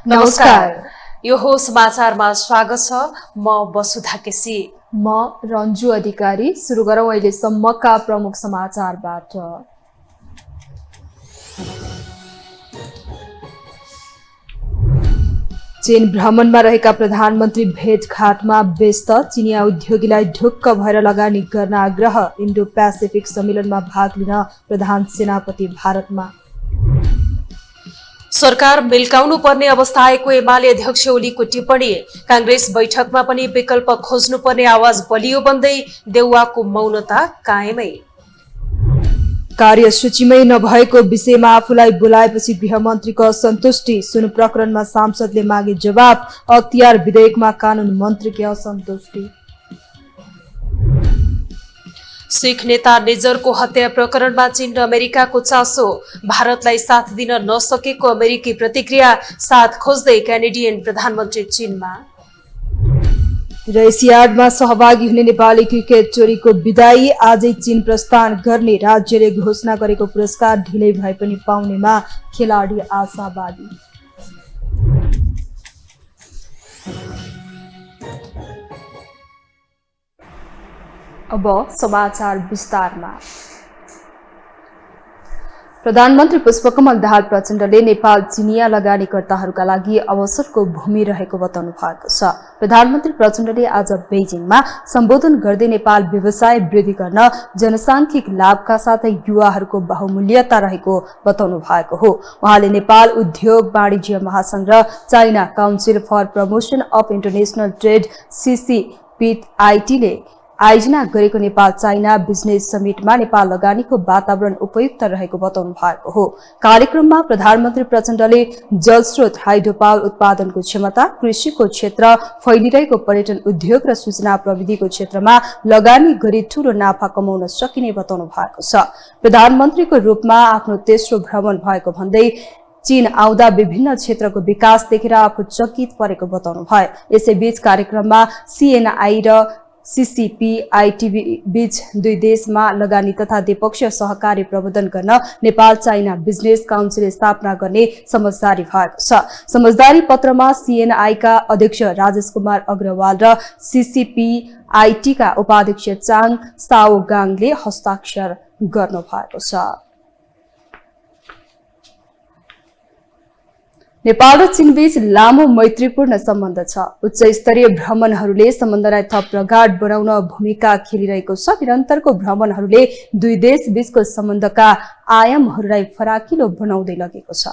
नमस्कार। यो हो समाचारमा स्वागत छ। म वसुधा केसी। म रन्जु अधिकारी। सुरु गरौँ अहिलेसम्मका प्रमुख समाचारबाट। चीन भ्रमणमा रहेका प्रधानमन्त्री भेटघाटमा व्यस्त। चिनिया उद्योगीलाई ढुक्क भएर लगानी गर्न आग्रह। इन्डो पेसिफिक सम्मेलनमा भाग लिन प्रधान सेनापति भारतमा। सरकार मिल्काउनु पर्ने अवस्था आएको एमाले अध्यक्ष ओलीको टिप्पणी। कांग्रेस बैठकमा पनि विकल्प खोज्नुपर्ने आवाज बलियो बन्दै देउवाको मौनता कायमै। कार्यसूचीमै नभएको विषयमा आफूलाई बोलाएपछि गृहमन्त्रीको असन्तुष्टि। सुन प्रकरणमा सांसदले मागे जवाब। अख्तियार विधेयकमा कानून मन्त्रीकी असन्तुष्टि। सिख नेता निजरको हत्या प्रकरणमा चीन र अमेरिकाको चासो। भारतलाई साथ दिन नसकेको अमेरिकी प्रतिक्रिया। साथ खोज्दै क्यानेडियन प्रधानमन्त्री चीनमा। र एसियाडमा सहभागी हुने नेपाली क्रिकेट टोलीको विदाई। आजै चीन प्रस्थान गर्ने राज्यले घोषणा गरेको पुरस्कार ढिलै भए पनि पाउनेमा खेलाडी आशावादी। अब समाचार विस्तारमा। प्रधानमन्त्री पुष्पकमल दाहाल प्रचण्डले नेपाल चिनिया लगानीकर्ताहरूका लागि अवसरको भूमि रहेको बताउनु भएको छ। प्रधानमन्त्री प्रचण्डले आज बेजिङमा सम्बोधन गर्दै नेपाल व्यवसाय वृद्धि गर्न जनसांख्यिक लाभका साथै युवाहरूको बहुमूल्यता रहेको बताउनु भएको हो। उहाँले नेपाल उद्योग वाणिज्य महासंघ र China council for promotion of international trade CCPIT ले आयोजना गरेको नेपाल चाइना बिजनेस समिटमा नेपाल लगानीको वातावरण उपयुक्त रहेको बताउनु भएको हो। कार्यक्रममा प्रधानमन्त्री प्रचण्डले जलस्रोत, हाइड्रो पावर उत्पादनको क्षमता, कृषिको क्षेत्र, फैलिरहेको पर्यटन उद्योग र सूचना प्रविधिको क्षेत्रमा लगानी गरी ठूलो नाफा कमाउन सकिने बताउनु भएको छ। प्रधानमन्त्रीको रूपमा आफ्नो तेस्रो भ्रमण भएको भन्दै चीन आउँदा विभिन्न क्षेत्रको विकास देखेर आफू चकित परेको बताउनु भयो। यसैबीच कार्यक्रममा CNI र CCPIT बीच दुई देशमा लगानी तथा द्विपक्षीय सहकारी प्रवर्धन गर्न नेपाल चाइना बिजनेस काउन्सिल स्थापना गर्ने समझदारी भएको छ। समझदारी पत्रमा CNI का अध्यक्ष राजेश कुमार अग्रवाल र CCPIT का उपाध्यक्ष चाङ साओ गाङले हस्ताक्षर गर्नु भएको छ। नेपाल र चीनबीच लामो मैत्रीपूर्ण सम्बन्ध छ। उच्च स्तरीय भ्रमणहरूले सम्बन्धलाई थप प्रगाढ बनाउन भूमिका खेलिरहेको छ। निरन्तरको भ्रमणहरूले दुई देश बीचको सम्बन्धका आयामहरूलाई फराकिलो बनाउँदै लगेको छ।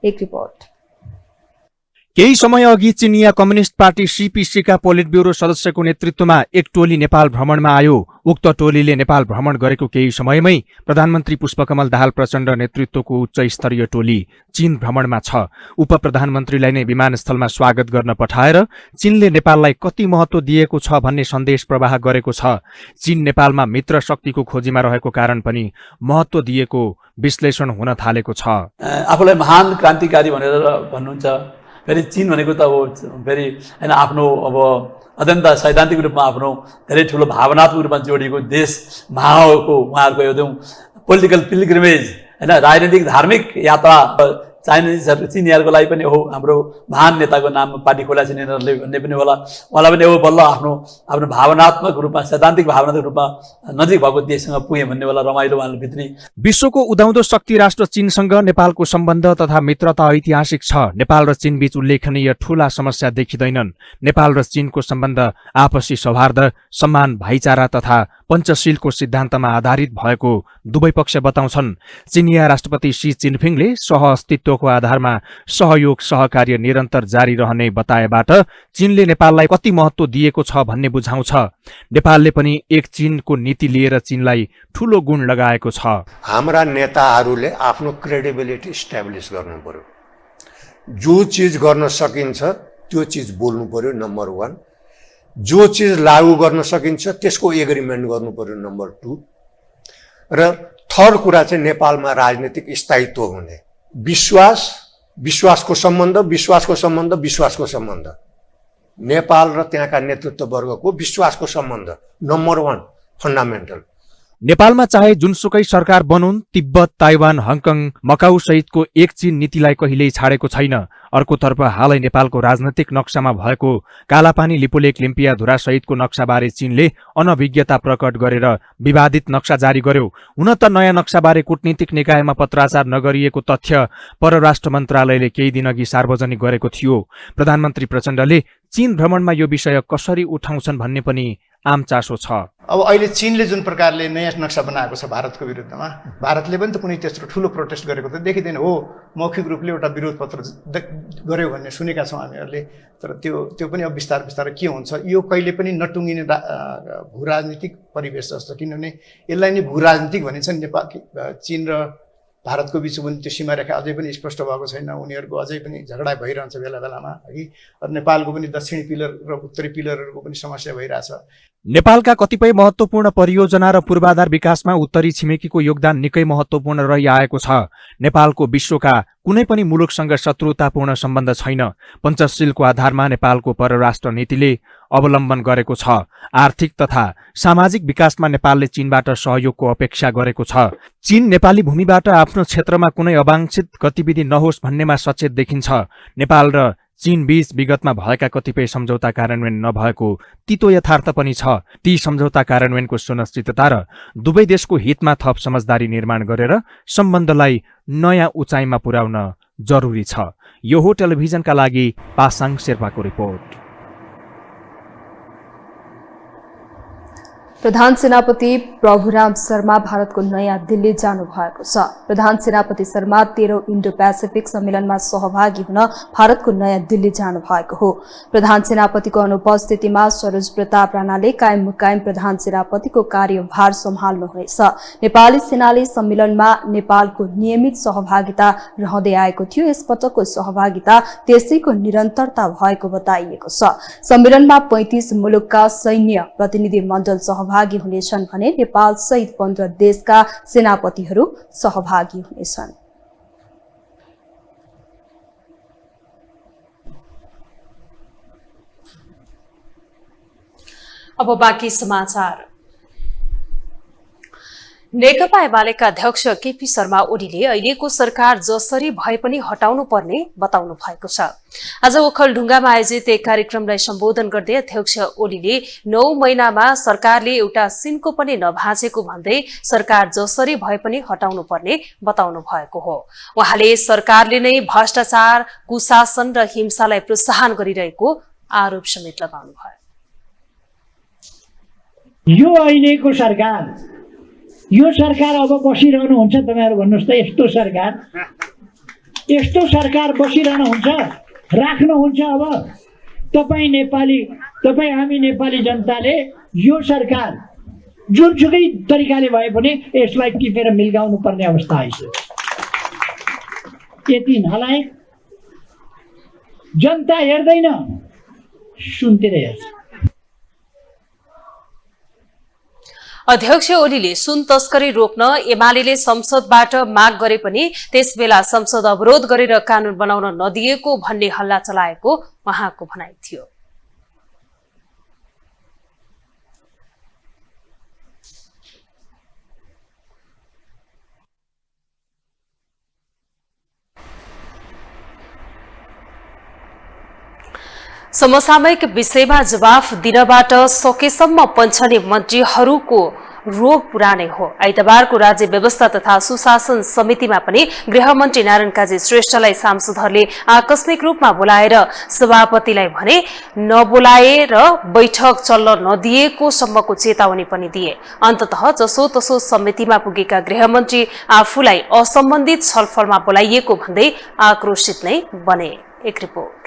एक रिपोर्ट। केही समय अघि चिनिया कम्युनिस्ट पार्टी CPC का पोलिट ब्युरो सदस्यको नेतृत्वमा एक टोली नेपाल भ्रमणमा आयो। उक्त टोलीले नेपाल भ्रमण गरेको केही समयमै प्रधानमन्त्री पुष्पकमल दाहाल प्रचण्ड नेतृत्वको उच्च स्तरीय टोली चीन भ्रमणमा छ। उपप्रधानमन्त्रीलाई नै विमानस्थलमा स्वागत गर्न पठाएर चीनले नेपाललाई कति महत्त्व दिएको छ भन्ने सन्देश प्रवाह गरेको छ। चीन नेपालमा मित्र शक्तिको खोजीमा रहेको कारण पनि महत्त्व दिएको विश्लेषण हुन थालेको छ। आफूलाई महान क्रान्तिकारी भनेर भन्नुहुन्छ। फेरि चीन भनेको त अब फेरि हैन आफ्नो अब अत्यन्त सैद्धान्तिक रूपमा आफ्नो धेरै ठुलो भावनात्मक रूपमा जोडिएको देश महाको उहाँहरूको एकदम पोलिटिकल पिलग्रिमेज हैन राजनीतिक धार्मिक यात्रा चाइनिजहरु चिनियाहरूको लागि पनि हो हाम्रो महान नेताको नाम पार्टी खोला चिनियाहरूले भन्ने पनि होला। उहाँलाई पनि अब बल्ल आफ्नो भावनात्मक रूपमा सैद्धान्तिक भावनात्मक रूपमा नजिक भएको देशसँग पुगे भन्ने होला रमाइलो उहाँले भित्री। विश्वको उदाउँदो शक्ति राष्ट्र चीनसँग नेपालको सम्बन्ध तथा मित्रता ऐतिहासिक छ। नेपाल र चीन बीच उल्लेखनीय ठूला समस्या देखिँदैनन्। नेपाल र चीनको सम्बन्ध आपसी सौहार्द, सम्मान, भाइचारा तथा पञ्चशीलको सिद्धान्तमा आधारित भएको दुवै पक्ष बताउँछन्। चिनिया राष्ट्रपति सी जिनपिङले सहअस्तित्वको आधारमा सहयोग सहकार्य निरन्तर जारी रहने बताएबाट चीनले नेपाललाई कति महत्त्व दिएको छ भन्ने बुझाउँछ। नेपालले पनि एक चीनको नीति लिएर चीनलाई ठूलो गुण लगाएको छ। हाम्रा नेताहरूले आफ्नो क्रेडिबिलिटी इस्टाब्लिश गर्नु पर्यो। जो चीज गर्न सकिन्छ त्यो चीज बोल्नु पर्यो नम्बर 1। जो चीज लागू गर्न सकिन्छ त्यसको एग्रिमेन्ट गर्नु पर्यो नम्बर 2। र थर्ड कुरा चाहिँ नेपालमा राजनीतिक स्थायित्व हुने, विश्वासको सम्बन्ध नेपाल र त्यहाँका नेतृत्व वर्गको विश्वासको सम्बन्ध नम्बर 1 फन्डामेन्टल। नेपालमा चाहे जुनसुकै सरकार बनुन्, तिब्बत, ताइवान, हङकङ, मकाउ सहितको एक चीन नीतिलाई कहिल्यै छाडेको छैन। अर्कोतर्फ हालै नेपालको राजनैतिक नक्सामा भएको कालापानी, लिपुलेक, लिम्पियाधुरा सहितको नक्साबारे चीनले अनभिज्ञता प्रकट गरेर विवादित नक्सा जारी गर्यो। हुन त नयाँ नक्साबारे कूटनीतिक निकायमा पत्राचार नगरिएको तथ्य परराष्ट्र मन्त्रालयले केही दिनअघि सार्वजनिक गरेको थियो। प्रधानमन्त्री प्रचण्डले चीन भ्रमणमा यो विषय कसरी उठाउँछन् भन्ने पनि आम चासो छ। अब अहिले चीनले जुन प्रकारले नयाँ नक्सा बनाएको छ भारतको विरुद्धमा, भारतले पनि त कुनै त्यस्तो ठुलो प्रोटेस्ट गरेको त देखिँदैन। हो, मौखिक रूपले एउटा विरोध पत्र गर्यो भन्ने सुनेका छौँ हामीहरूले, तर त्यो पनि अब बिस्तारै के हुन्छ, यो कहिले पनि नटुङ्गिने भू राजनीतिक परिवेश जस्तो, किनभने यसलाई नै भू राजनीतिक भनिन्छ। नेपाल, चीन र भारतको बिचमा पनि त्यो सीमारेखा अझै पनि स्पष्ट भएको छैन। उनीहरूको अझै पनि झगडा भइरहन्छ बेला बेलामा, है। नेपालको पनि दक्षिणी पिलर र उत्तरी पिलरहरूको पनि समस्या भइरहेछ। नेपालका कतिपय महत्त्वपूर्ण परियोजना र पूर्वाधार विकासमा उत्तरी छिमेकीको योगदान निकै महत्त्वपूर्ण रहिआएको छ। नेपालको विश्वका कुनै पनि मुलुकसँग शत्रुतापूर्ण सम्बन्ध छैन। पञ्चशीलको आधारमा नेपालको परराष्ट्र नीतिले अवलम्बन गरेको छ। आर्थिक तथा सामाजिक विकासमा नेपालले चीनबाट सहयोगको अपेक्षा गरेको छ। चीन नेपाली भूमिबाट आफ्नो क्षेत्रमा कुनै अवांछित गतिविधि नहोस् भन्नेमा सचेत देखिन्छ। नेपाल र चीन बीच विगतमा भएका कतिपय सम्झौता कार्यान्वयन नभएको तितो यथार्थ पनि छ। ती सम्झौता कार्यान्वयनको सुनिश्चितता र दुवै देशको हितमा थप समझदारी निर्माण गरेर सम्बन्धलाई नयाँ उचाइमा पुर्याउन जरुरी छ। यो हो टेलिभिजनका लागि पासाङ शेर्पाको रिपोर्ट। प्रधान सेनापति प्रभुराम शर्मा भारतको नयाँ दिल्ली जानु भएको छ। प्रधान सेनापति शर्मा 13औं इन्डो पेसिफिक सम्मेलनमा सहभागी हुन भारतको नयाँ दिल्ली जानु भएको हो। प्रधान सेनापतिको अनुपस्थितिमा सरोज प्रताप राणाले कायम मुकायम प्रधान सेनापतिको कार्यभार सम्हाल्नुहुनेछ। नेपाली सेनाले सम्मेलनमा नेपालको नियमित सहभागिता रहँदै आएको थियो। यसपटकको सहभागिता त्यसैको निरन्तरता भएको बताइएको छ। सम्मेलनमा 35 मुलुकका सैन्य प्रतिनिधि मण्डल सहभागी हुनेछन् भने नेपाल सहित 15 देशका सेनापतिहरू सहभागी हुनेछन्। अब बाँकी समाचार। नेकपा एमालेका अध्यक्ष केपी शर्मा ओलीले अहिलेको सरकार जसरी भए पनि हटाउनु पर्ने बताउनु भएको छ। आज ओखलढुङ्गामा आयोजित एक कार्यक्रमलाई सम्बोधन गर्दै अध्यक्ष ओलीले 9 महिनामा सरकारले एउटा सिनको पनि नभाँचेको भन्दै सरकार जसरी भए पनि हटाउनु पर्ने बताउनु भएको हो। उहाँले सरकारले नै भ्रष्टाचार, कुशासन र हिंसालाई प्रोत्साहन गरिरहेको आरोप समेत लगाउनु भयो। यो अहिलेको सरकार, यो सरकार अब बसिरहनुहुन्छ तपाईहरु भन्नुस् त, यस्तो सरकार बसिरहनुहुन्छ, राख्नुहुन्छ। अब तपाई हामी नेपाली जनताले यो सरकार जुनसुकै तरिकाले भए पनि यसलाई टिपेर मिल्गाउनु पर्ने अवस्था आइसक्यो। यति नलायक जनता हेर्दैन, सुनतिर हेर्छ। अध्यक्ष ओलीले सुन तस्करी रोक्न एमालेले संसदबाट माग गरे पनि त्यसबेला संसद अवरोध गरेर कानून बनाउन नदिएको भन्ने हल्ला चलाएको उहाँको भनाइ थियो। समसामयिक विषयमा जवाफ दिनबाट सकेसम्म पन्छने मन्त्रीहरूको रोग पुरानै हो। आइतबारको राज्य व्यवस्था तथा सुशासन समितिमा पनि गृहमन्त्री नारायण काजी श्रेष्ठलाई सांसदहरूले आकस्मिक रूपमा बोलाएर सभापतिलाई भने नबोलाएर बैठक चल्न नदिएको सम्मको चेतावनी पनि दिए। अन्ततः जसोतसो समितिमा पुगेका गृहमन्त्री आफूलाई असम्बन्धित छलफलमा बोलाइएको भन्दै आक्रोशित नै बने। एक रिपोर्ट।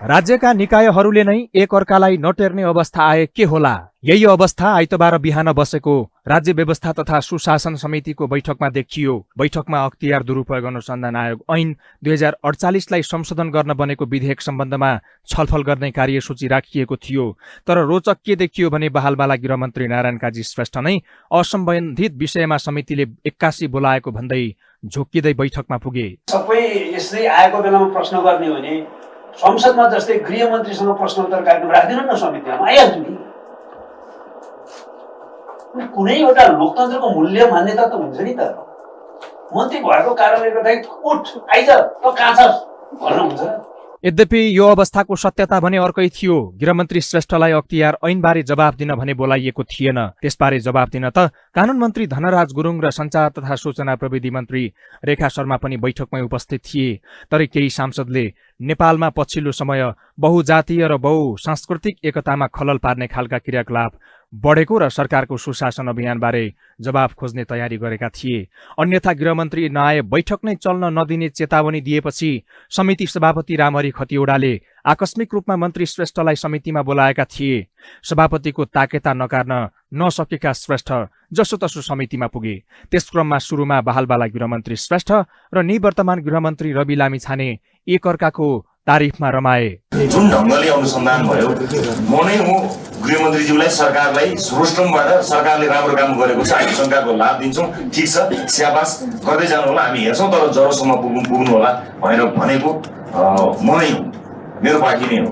राज्यका निकायहरूले नै एक अर्कालाई नटेर्ने अवस्था आए के होला? यही अवस्था आइतबार बिहान बसेको राज्य व्यवस्था तथा सुशासन समितिको बैठकमा देखियो। बैठकमा अख्तियार दुरुपयोग अनुसन्धान आयोग ऐन 2048लाई संशोधन गर्न बनेको विधेयक सम्बन्धमा छलफल गर्ने कार्यसूची राखिएको थियो। तर रोचक के देखियो भने बहालबाला गृहमन्त्री नारायण काजी श्रेष्ठ नै असम्बन्धित विषयमा समितिले 81 बोलाएको भन्दै झोक्किँदै बैठकमा पुगे। सबै यसै आएको बेलामा प्रश्न गर्ने हो भने संसदमा जस्तै गृहमन्त्रीसँग प्रश्नोत्तर कार्यक्रम राख्दिनु न, समितिमा आइहाल्छु नि। अनि कुनै एउटा लोकतन्त्रको मूल्य मान्यता त हुन्छ नि त। मन्त्री भएको कारणले गर्दाखेरि उठ आइज त कहाँ छस् भन्नु हुन्छ। यद्यपि यो अवस्थाको सत्यता भने अर्कै थियो। गृहमन्त्री श्रेष्ठलाई अख्तियार ऐनबारे जवाफ दिन भने बोलाइएको थिएन। त्यसबारे जवाफ दिन त कानून मन्त्री धनराज गुरुङ र सञ्चार तथा सूचना प्रविधि मन्त्री रेखा शर्मा पनि बैठकमै उपस्थित थिए। तर केही सांसदले नेपालमा पछिल्लो समय बहुजातीय र बहुसांस्कृतिक एकतामा खलल पार्ने खालका क्रियाकलाप बढेको र सरकारको सुशासन अभियानबारे जवाफ खोज्ने तयारी गरेका थिए। अन्यथा गृहमन्त्री नआए बैठक नै चल्न नदिने चेतावनी दिएपछि समिति सभापति रामहरि खतिवडाले आकस्मिक रूपमा मन्त्री श्रेष्ठलाई समितिमा बोलाएका थिए। सभापतिको ताकेता नकार्न नसकेका श्रेष्ठ जसोतसो समितिमा पुगे। त्यस क्रममा सुरुमा बहालबाला गृहमन्त्री श्रेष्ठ र निवर्तमान गृहमन्त्री रवि लामिछाने एकअर्काको तारिफमा रमाए। जुन ढङ्गले अनुसन्धान भयो म नै हो गृहमन्त्रीज्यूलाई सरकारलाई स्रोतबाट सरकारले राम्रो काम गरेको छ हामी शङ्काको लाभ दिन्छौँ, ठिक छ स्याबास गर्दै जानु होला, हामी हेर्छौँ, तर जरोसम्म पुग्नु होला भनेर भनेको म नै हो, मेरो पार्टी नै हो।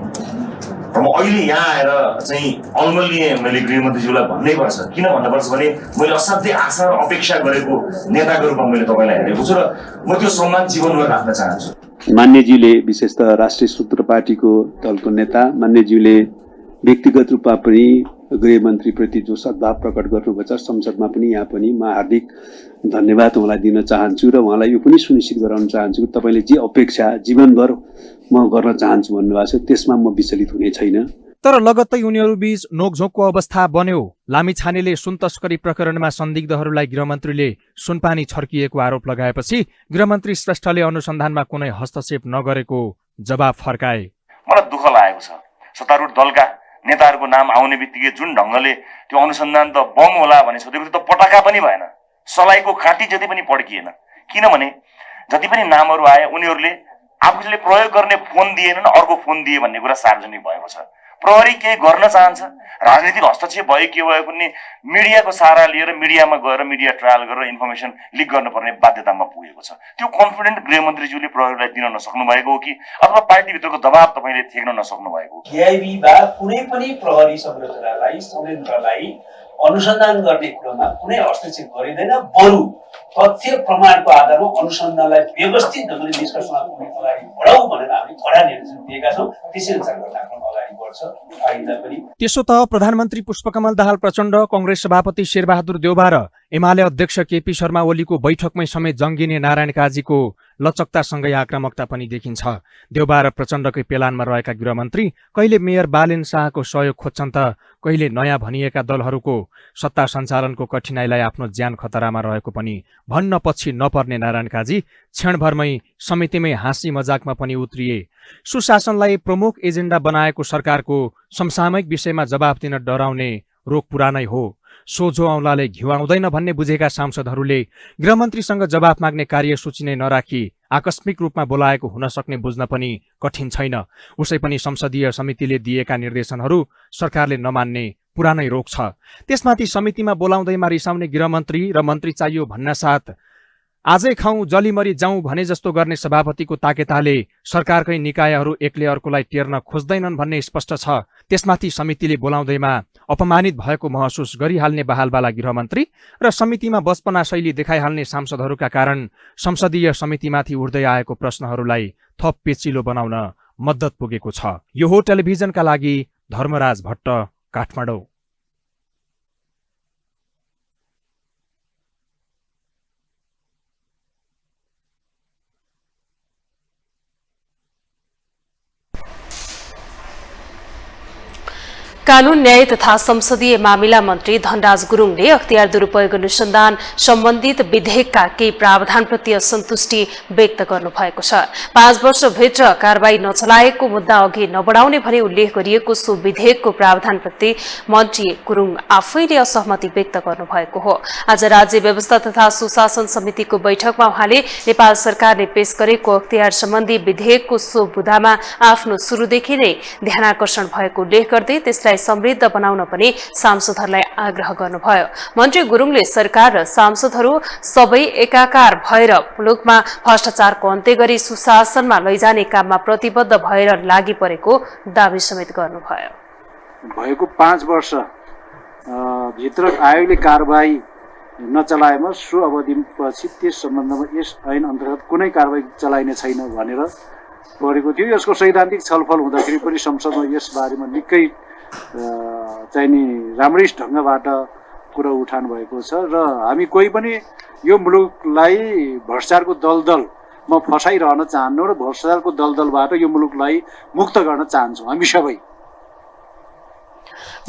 र म अहिले यहाँ आएर चाहिँ अलमल्लिए मैले गृहमन्त्रीज्यूलाई भन्नै पर्छ। किन भन्नुपर्छ भने मैले असाध्यै आशा र अपेक्षा गरेको नेताको रूपमा मैले तपाईँलाई हेरेको छु र म त्यो सम्मान जीवनभर राख्न चाहन्छु। मान्यज्यूले विशेषतः राष्ट्रिय स्वतन्त्र पार्टीको दलको नेता मान्यज्यूले व्यक्तिगत रूपमा पनि गृहमन्त्रीप्रति जो सद्भाव प्रकट गर्नुभएको छ, संसदमा पनि यहाँ पनि म हार्दिक धन्यवाद उहाँलाई दिन चाहन्छु र उहाँलाई यो पनि सुनिश्चित गराउन चाहन्छु कि तपाईँले जे अपेक्षा जीवनभर म गर्न चाहन्छु भन्नुभएको छ त्यसमा म विचलित हुने छैन। तर लगत्तै उनीहरूबीच नोकझोकको अवस्था बन्यो। लामिछानेले सुन तस्करी प्रकरणमा संदिग्धहरूलाई गृहमन्त्रीले सुनपानी छर्किएको आरोप लगाएपछि गृहमन्त्री श्रेष्ठले अनुसन्धानमा कुनै हस्तक्षेप नगरेको जवाब फर्काए। मलाई दुःख लागेको छ सत्तारूढ दलका नेताहरूको नाम आउने बित्तिकै जुन ढङ्गले त्यो अनुसन्धान त बम होला भने सोधेको त पटाका पनि भएन, सलाइको काँटी जति पनि पड्किएन। किनभने जति पनि नामहरू आए उनीहरूले आफूले प्रयोग गर्ने फोन दिएनन्, अर्को फोन दिए भन्ने कुरा सार्वजनिक भएको छ। प्रहरी केही गर्न चाहन्छ, राजनीतिक हस्तक्षेप भयो के भयो भने मिडियाको सहारा लिएर मिडियामा गएर मिडिया ट्रायल गरेर इन्फर्मेसन लिक गर्नुपर्ने बाध्यतामा पुगेको छ। त्यो कन्फिडेन्ट गृहमन्त्रीज्यूले प्रहरीलाई दिन नसक्नु भएको हो कि अथवा पार्टीभित्रको दबाब तपाईँले थेक्न नसक्नु भएको हो? केआइबी बा कुनै पनि प्रहरी संरचनालाई संयन्त्रलाई अनुसन्धान गर्ने कुरामा कुनै हस्तक्षेप गरिँदैन, बरु तथ्य प्रमाणको आधारमा अनुसन्धानलाई व्यवस्थित ढङ्गले निष्कर्षमा पुग्ने अगाडि बढाउँ भनेर हामी कडा निर्देशन दिएका छौँ। त्यसै अनुसार घटनाक्रम अगाडि बढ्छ। त्यसो त प्रधानमन्त्री पुष्पकमल दाहाल प्रचण्ड, कंग्रेस सभापति शेरबहादुर देउबा र एमाले अध्यक्ष केपी शर्मा ओलीको बैठकमै समेत जङ्गिने नारायण काजीको लचकतासँगै आक्रामकता पनि देखिन्छ। देउबा र प्रचण्डकै पेलानमा रहेका गृहमन्त्री कहिले मेयर बालेन शाहको सहयोग खोज्छन् त कहिले नयाँ भनिएका दलहरूको सत्ता सञ्चालनको कठिनाइलाई आफ्नो ज्यान खतरामा रहेको पनि भन्न पछि नपर्ने नारायण काजी क्षणभरमै समितिमै हाँसी मजाकमा पनि उत्रिए। सुशासनलाई प्रमुख एजेन्डा बनाएको सरकारको समसामयिक विषयमा जवाफ दिन डराउने रोग पुरानै हो। सोझो औँलाले घिउ आउँदैन भन्ने बुझेका सांसदहरूले गृहमन्त्रीसँग जवाफ माग्ने कार्यसूची नै नराखी आकस्मिक रूपमा बोलाएको हुन सक्ने बुझ्न पनि कठिन छैन। उसै पनि संसदीय समितिले दिएका निर्देशनहरू सरकारले नमान्ने पुरानै रोग छ। त्यसमाथि समितिमा बोलाउँदैमा रिसाउने गृहमन्त्री र मन्त्री चाहियो भन्नासाथ आजै खाउँ जलिमरी जाउँ भने जस्तो गर्ने सभापतिको ताकेताले सरकारकै निकायहरू एकले अर्कोलाई टेर्न खोज्दैनन् भन्ने स्पष्ट छ। त्यसमाथि समितिले बोलाउँदैमा अपमानित भएको महसुस गरिहाल्ने बहालबाला गृहमन्त्री र समितिमा बचपना शैली देखाइहाल्ने सांसदहरूका कारण संसदीय समितिमाथि उठ्दै आएको प्रश्नहरूलाई थप पेचिलो बनाउन मद्दत पुगेको छ। यो हो टेलिभिजनका लागि धर्मराज भट्ट, काठमाडौँ। कानून न्याय तथा संसदीय मामिला मन्त्री धनराज गुरुङले अख्तियार दुरुपयोग अनुसन्धान सम्बन्धित विधेयकका केही प्रावधानप्रति असन्तुष्टि व्यक्त गर्नुभएको छ। 5 वर्षभित्र कारबाही नचलाएको मुद्दा अघि नबढाउने भनी उल्लेख गरिएको सो विधेयकको प्रावधानप्रति मन्त्री गुरुङ आफैले असहमति व्यक्त गर्नुभएको हो। आज राज्य व्यवस्था तथा सुशासन समितिको बैठकमा उहाँले नेपाल सरकारले पेश गरेको अख्तियार सम्बन्धी विधेयकको सो बुदामा आफ्नो सुरुदेखि नै ध्यानाकर्षण भएको उल्लेख गर्दै त्यसलाई समृद्ध बनाउन पनि सांसदहरूलाई आग्रह गर्नुभयो। मन्त्री गुरुङले सरकार र सांसदहरू सबै एकाकार भएर मुलुकमा भ्रष्टाचारको अन्त्य गरी सुशासनमा लैजाने काममा प्रतिबद्ध भएर लागि परेको दावी समेत गर्नुभयो। भएको 5 वर्ष भित्र आयोगले कारबाही नचलाएमा सो अवधिपछि त्यस सम्बन्धमा यस ऐन अन्तर्गत कुनै कारबाही चलाइने छैन भनेर गरेको थियो। यसको सैद्धान्तिक छलफल हुँदाखेरि पनि संसदमा यसबारेमा निकै चाहिँ नि राम्रै ढङ्गबाट कुरा उठान भएको छ र हामी कोही पनि यो मुलुकलाई भ्रष्टाचारको दलदलमा फसाइरहन चाहन्नौँ र भ्रष्टाचारको दलदलबाट यो मुलुकलाई मुक्त गर्न चाहन्छौँ हामी सबै।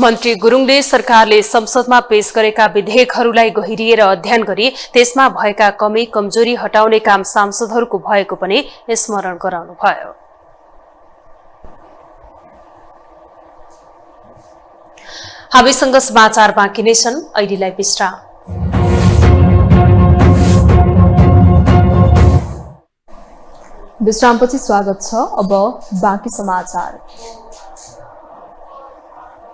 मन्त्री गुरुङले सरकारले संसदमा पेश गरेका विधेयकहरूलाई गहिरिएर अध्ययन गरी त्यसमा भएका कमी कमजोरी हटाउने काम सांसदहरूको भएको पनि स्मरण गराउनुभयो। हामीसँग समाचार बाँकी नै छन्, अहिलेलाई विश्राम। विश्रामपछि स्वागत छ। अब बाँकी समाचार।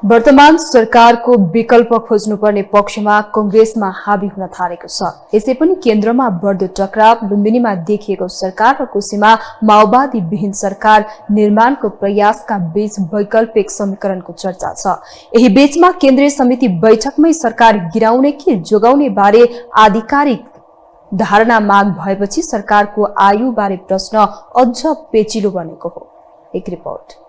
वर्तमान सरकारको विकल्प खोज्नुपर्ने पक्षमा कंग्रेसमा हावी हुन थालेको छ। यसै पनि केन्द्रमा बढ्दो टकराव, लुम्बिनीमा देखिएको सरकार र कोशीमा माओवादी विहीन सरकार निर्माणको प्रयासका बीच वैकल्पिक समीकरणको चर्चा छ। यही बीचमा केन्द्रीय समिति बैठकमै सरकार गिराउने कि जोगाउने बारे आधिकारिक धारणा माग भएपछि सरकारको आयु बारे प्रश्न अझ पेचिलो बनेको हो। एक रिपोर्ट।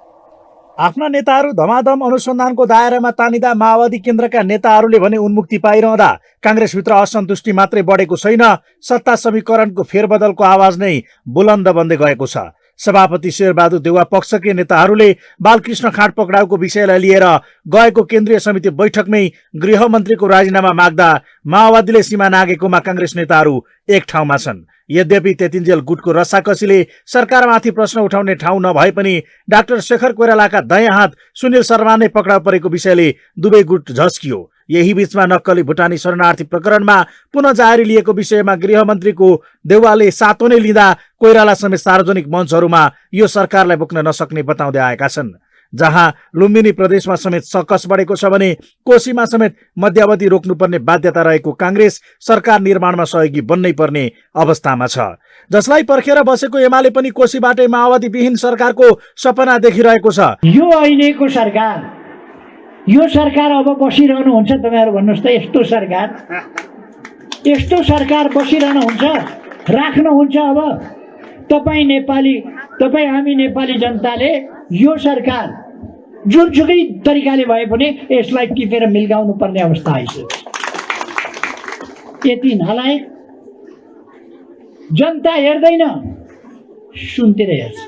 आफ्ना नेताहरू धमाधम अनुसन्धानको दायरामा तानिँदा माओवादी केन्द्रका नेताहरूले भने उन्मुक्ति पाइरहँदा कांग्रेसभित्र असन्तुष्टि मात्रै बढेको छैन, सत्ता समीकरणको फेरबदलको आवाज नै बुलन्द बन्दै गएको छ। सभापति शेरबहादुर देउवा पक्षकै नेताहरूले बालकृष्ण खाँड पक्राउको विषयलाई लिएर गएको केन्द्रीय समिति बैठकमै गृहमन्त्रीको राजीनामा माग्दा माओवादीले सीमा नागेकोमा कांग्रेस नेताहरू एक ठाउँमा छन्। यद्यपि त्यतिन्जेल गुटको रस्साकसीले सरकारमाथि प्रश्न उठाउने ठाउँ नभए पनि डाक्टर शेखर कोइरालाका दायाँ हात सुनिल शर्मा नै पक्राउ परेको विषयले दुवै गुट झस्कियो। यही बीचमा नक्कली भुटानी शरणार्थी प्रकरणमा पुनः जारी लिएको विषयमा गृहमन्त्रीको देउवाले सातो नै लिँदा कोइराला समेत सार्वजनिक मञ्चहरूमा यो सरकारलाई बोक्न नसक्ने बताउँदै आएका छन्। जहाँ लुम्बिनी प्रदेशमा समेत सकस बढेको छ भने कोशीमा समेत मध्यावधि रोक्नुपर्ने बाध्यता रहेको कांग्रेस सरकार निर्माणमा सहयोगी बन्नै पर्ने अवस्थामा छ, जसलाई पर्खेर बसेको एमाले पनि कोशीबाटै माओवादी विहीन सरकारको सपना देखिरहेको छ। यो अहिलेको सरकार, यो सरकार अब बसिरहनुहुन्छ तपाईहरु भन्नुस् त, यस्तो सरकार बसिरहनुहुन्छ, राख्नुहुन्छ। अब तपाई हामी नेपाली जनताले यो सरकार जुनसुकै तरिकाले भए पनि यसलाई टिपेर मिल्गाउनु पर्ने अवस्था आइसक्यो। यति नालायक जनता हेर्दैन, सुन्तिर हेर्छ।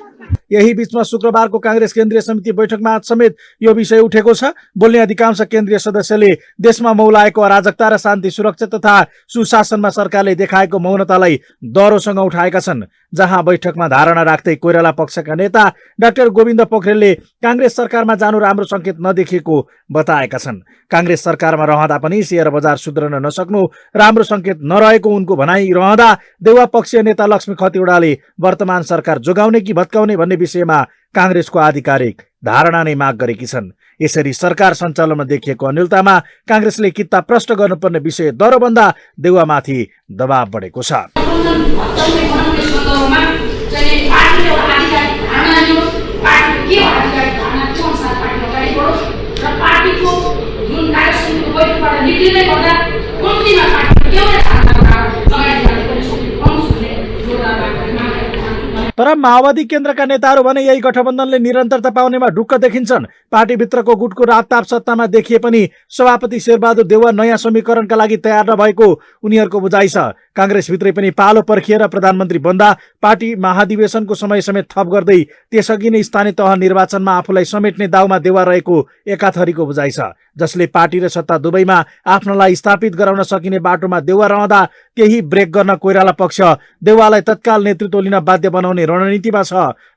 यही बीचमा शुक्रबारको कांग्रेस केन्द्रीय समिति बैठकमा समेत यो विषय उठेको छ। बोल्ने अधिकांश केन्द्रीय सदस्यले देशमा मौलाएको अराजकता र शान्ति सुरक्षा तथा सुशासनमा सरकारले देखाएको मौनतालाई दरोसँग उठाएका छन्। जहाँ बैठकमा धारणा राख्दै कोइराला पक्षका नेता डाक्टर गोविन्द पोखरेलले कांग्रेस सरकारमा जानु राम्रो संकेत नदेखिएको बताएका छन्। कांग्रेस सरकारमा रहँदा पनि शेयर बजार सुध्रन नसक्नु राम्रो संकेत नरहेको उनको भनाइ रहँदा देउवा पक्षीय नेता लक्ष्मी खतिवड़ाले वर्तमान सरकार जोगाउने कि भत्काउने भन्ने विषयमा कांग्रेसको आधिकारिक धारणा नै माग गरेकी छन्। यसरी सरकार सञ्चालनमा देखिएको अन्यलतामा कांग्रेसले किता प्रश्न गर्नुपर्ने विषय दरबन्दा देउवामाथि दबाव बढेको छ। तर माओवादी केन्द्रका नेताहरू भने यही गठबन्धनले निरन्तरता पाउनेमा ढुक्क देखिन्छन्। पार्टीभित्रको गुटको रापताप सत्तामा देखिए पनि सभापति शेरबहादुर देउवा नयाँ समीकरणका लागि तयार नभएको उनीहरूको बुझाइ छ। कांग्रेसभित्रै पनि पालो पर्खिएर प्रधानमन्त्री बन्दा पार्टी महाधिवेशनको समय समेत थप गर्दै त्यसअघि नै स्थानीय तह निर्वाचनमा आफूलाई समेट्ने दाउमा देउवा रहेको एकाथरीको बुझाइ छ, जसले पार्टी र सत्ता दुवैमा आफ्नोलाई स्थापित गराउन सकिने बाटोमा देउवा रहँदा त्यही ब्रेक गर्न कोइराला पक्ष देउवालाई तत्काल नेतृत्व लिन बाध्य बनाउने रणनीतिमा छ।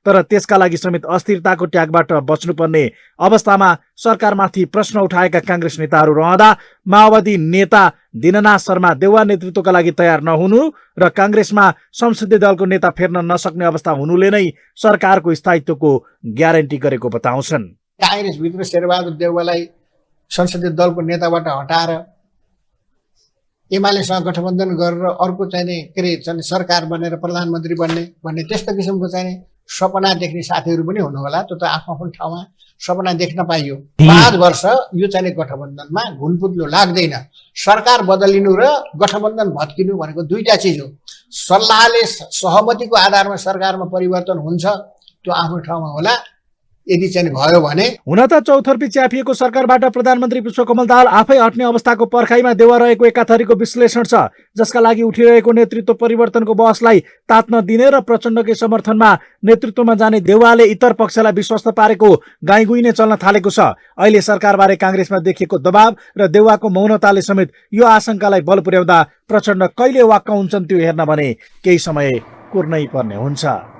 तर त्यसका लागि समेत अस्थिरताको ट्यागबाट बच्नुपर्ने अवस्थामा सरकारमाथि प्रश्न उठाएका कांग्रेस नेताहरू रहँदा माओवादी नेता दिननाथ शर्मा देउवा नेतृत्वका लागि तयार नहुनु र कांग्रेसमा संसदीय दलको नेता फेर्न नसक्ने अवस्था हुनुले नै सरकारको स्थायित्वको ग्यारेन्टी गरेको बताउँछन्। कांग्रेसभित्र शेरबहादुर देउवालाई संसदीय दलको नेताबाट हटाएर एमालेसँग गठबन्धन गरेर अर्को चाहिने के अरे सरकार बनेर प्रधानमन्त्री बन्ने भन्ने त्यस्तो किसिमको चाहिने सपना देख्ने साथीहरू पनि हुनु होला, त्यो त आफ्नो आफ्नो ठाउँमा सपना देख्न पाइयो। 5 वर्ष यो चाहिँ गठबन्धनमा घुलपुत्लो लाग्दैन। सरकार बदलिनु र गठबन्धन भत्किनु भनेको दुईटा चिज हो। सल्लाहले सहमतिको आधारमा सरकारमा परिवर्तन हुन्छ, त्यो आफ्नो ठाउँमा होला। यदि चाहिँ भयो भने हुन त चौथर्पी च्यापिएको सरकारबाट प्रधानमन्त्री पुष्पकमल दाहाल आफै हट्ने अवस्थाको पर्खाइमा देवा रहेको एकाथरीको विश्लेषण छ, जसका लागि उठिरहेको नेतृत्व परिवर्तनको बहसलाई तात्न दिने र प्रचण्डकै समर्थनमा नेतृत्वमा जाने देउवाले इतर पक्षलाई विश्वस्त पारेको गाईगुई नै चल्न थालेको छ। अहिले सरकारबारे काङ्ग्रेसमा देखिएको दबाव र देउवाको मौनताले समेत यो आशंकालाई बल पुर्याउँदा प्रचण्ड कहिले वाक्क हुन्छन् त्यो हेर्न भने केही समय कुर्नै पर्ने हुन्छ।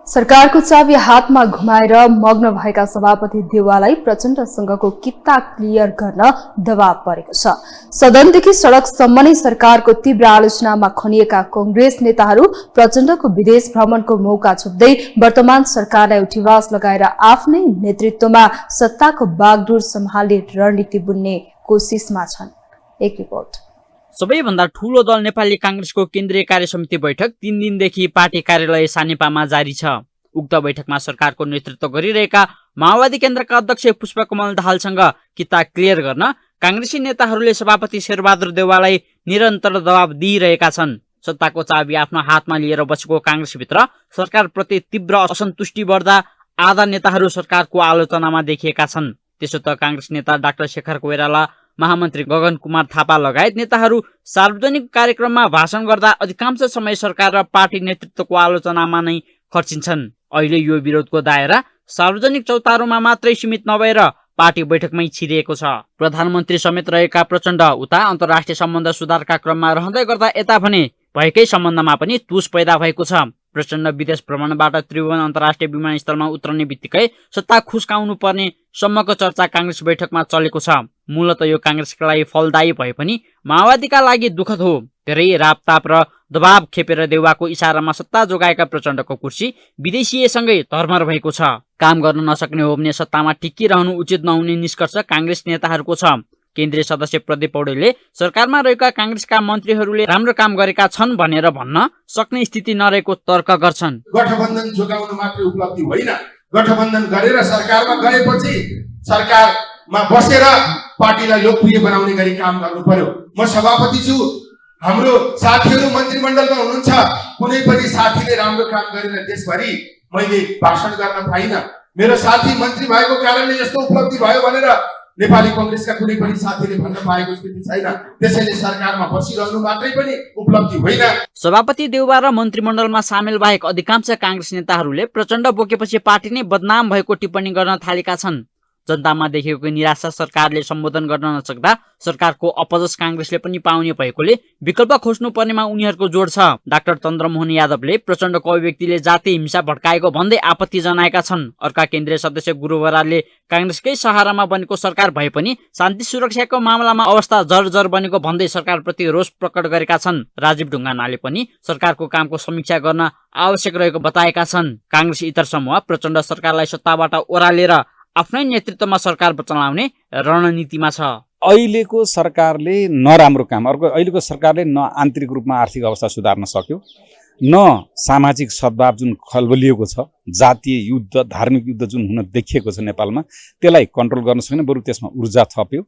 सरकारको चाबी हातमा घुमाएर मग्न भएका सभापति देउवालाई प्रचण्डसँगको किता क्लियर गर्न दबाव परेको छ। सदनदेखि सडकसम्म नै सरकारको तीव्र आलोचनामा खनिएका कांग्रेस नेताहरू प्रचण्डको विदेश भ्रमणको मौका छोप्दै वर्तमान सरकारलाई उठिवास लगाएर आफ्नै नेतृत्वमा सत्ताको बागडोर सम्हाल्ने रणनीति बुन्ने कोसिसमा छन्। एक रिपोर्ट। सबैभन्दा ठूलो दल नेपाली कांग्रेसको केन्द्रीय कार्य समिति बैठक 3 दिनदेखि पार्टी कार्यालय सानेपामा जारी छ। उक्त बैठकमा सरकारको नेतृत्व गरिरहेका माओवादी केन्द्रका अध्यक्ष पुष्पकमल दाहालसँग किता क्लियर गर्न कांग्रेसी नेताहरूले सभापति शेरबहादुर देउवालाई निरन्तर दबाब दिइरहेका छन्। सत्ताको चाबी आफ्नो हातमा लिएर बसेको कांग्रेसभित्र सरकारप्रति तीव्र असन्तुष्टि बढ्दा आधा नेताहरू सरकारको आलोचनामा देखिएका छन्। त्यसो त कांग्रेस नेता डाक्टर शेखर कोइराला, महामन्त्री गगन कुमार थापा लगायत नेताहरू सार्वजनिक कार्यक्रममा भाषण गर्दा अधिकांश समय सरकार र पार्टी नेतृत्वको आलोचनामा नै खर्चिन्छन्। अहिले यो विरोधको दायरा सार्वजनिक चौतारोमा मात्रै सीमित नभएर पार्टी बैठकमै छिरिएको छ। प्रधानमन्त्री समेत रहेका प्रचण्ड उता अन्तर्राष्ट्रिय सम्बन्ध सुधारका क्रममा रहँदै गर्दा यता भने भएकै सम्बन्धमा पनि तुस पैदा भएको छ। प्रचण्ड विदेश भ्रमणबाट त्रिभुवन अन्तर्राष्ट्रिय विमानस्थलमा उत्रने बित्तिकै सत्ता खुस्काउनु पर्ने सम्मको चर्चा कांग्रेस बैठकमा चलेको छ। मूलत यो कांग्रेसका लागि फलदायी भए पनि माओवादीका लागि दुःखद हो। धेरै रापताप र दबाब खेपेर देउवाको इशारामा सत्ता जोगाएका प्रचण्डको कुर्सी विदेशीयसँगै धर्मर भएको छ। काम गर्न नसक्ने हो भने सत्तामा टिकिरहनु उचित नहुने निष्कर्ष कांग्रेस नेताहरूको छ। केन्द्रीय सदस्य प्रदीप पौडेलले सरकारमा रहेका कांग्रेसका मन्त्रीहरूले राम्रो काम गरेका छन् भनेर भन्न सक्ने स्थिति नरहेको तर्क गर्छन्। गठबन्धन जोगाउनु मात्रै उपलब्धि होइन, गठबन्धन गरेर सरकारमा गएपछि सरकारमा बसेर पार्टीलाई लोकप्रिय बनाउने गरी काम गर्नु पर्यो। म सभापति छु, हाम्रो साथीहरू मन्त्रीमण्डलमा हुनुहुन्छ, कुनै पनि साथीले राम्रो काम गरेर देशभरि मैले भाषण गर्न पाइनँ। मेरो साथी मन्त्री भएको कारणले यस्तो उपलब्धि भयो भनेर नेपाली कांग्रेसका कुनै पनि साथीले भन्न पाएको स्थिति छैन। त्यसैले सरकारमा बसिरहनु मात्रै पनि उपलब्धि होइन। सभापति देउवा र मन्त्रीमण्डलमा सामेल बाहेक अधिकांश कांग्रेस नेताहरूले प्रचण्ड बोकेपछि पार्टी नै बदनाम भएको टिप्पणी गर्न थालेका छन्। जनतामा देखिएको निराशा सरकारले सम्बोधन गर्न नसक्दा सरकारको अपजस कांग्रेसले पनि पाउने भएकोले विकल्प खोज्नु पर्नेमा उनीहरूको जोड छ। डाक्टर चन्द्रमोहन यादवले प्रचण्डको अभिव्यक्तिले जातीय हिंसा भड्काएको भन्दै आपत्ति जनाएका छन्। अर्का केन्द्रीय सदस्य गुरु बरालले कांग्रेसकै सहारामा बनेको सरकार भए पनि शान्ति सुरक्षाको मामलामा अवस्था जर्जर बनेको भन्दै सरकारप्रति रोष प्रकट गरेका छन्। राजीव ढुङ्गानाले पनि सरकारको कामको समीक्षा गर्न आवश्यक रहेको बताएका छन्। कांग्रेस इतर समूह प्रचण्ड सरकारलाई सत्ताबाट ओह्रालेर आफ्नै नेतृत्वमा सरकार चलाउने रणनीतिमा छ। अहिलेको सरकारले नराम्रो काम, अर्को अहिलेको सरकारले न आन्तरिक रूपमा आर्थिक अवस्था सुधार्न सक्यो, न सामाजिक सद्भाव जुन खलबलिएको छ, जातीय युद्ध धार्मिक युद्ध जुन हुन देखिएको छ नेपालमा, त्यसलाई कन्ट्रोल गर्न सक्ने, बरु त्यसमा ऊर्जा थप्यो।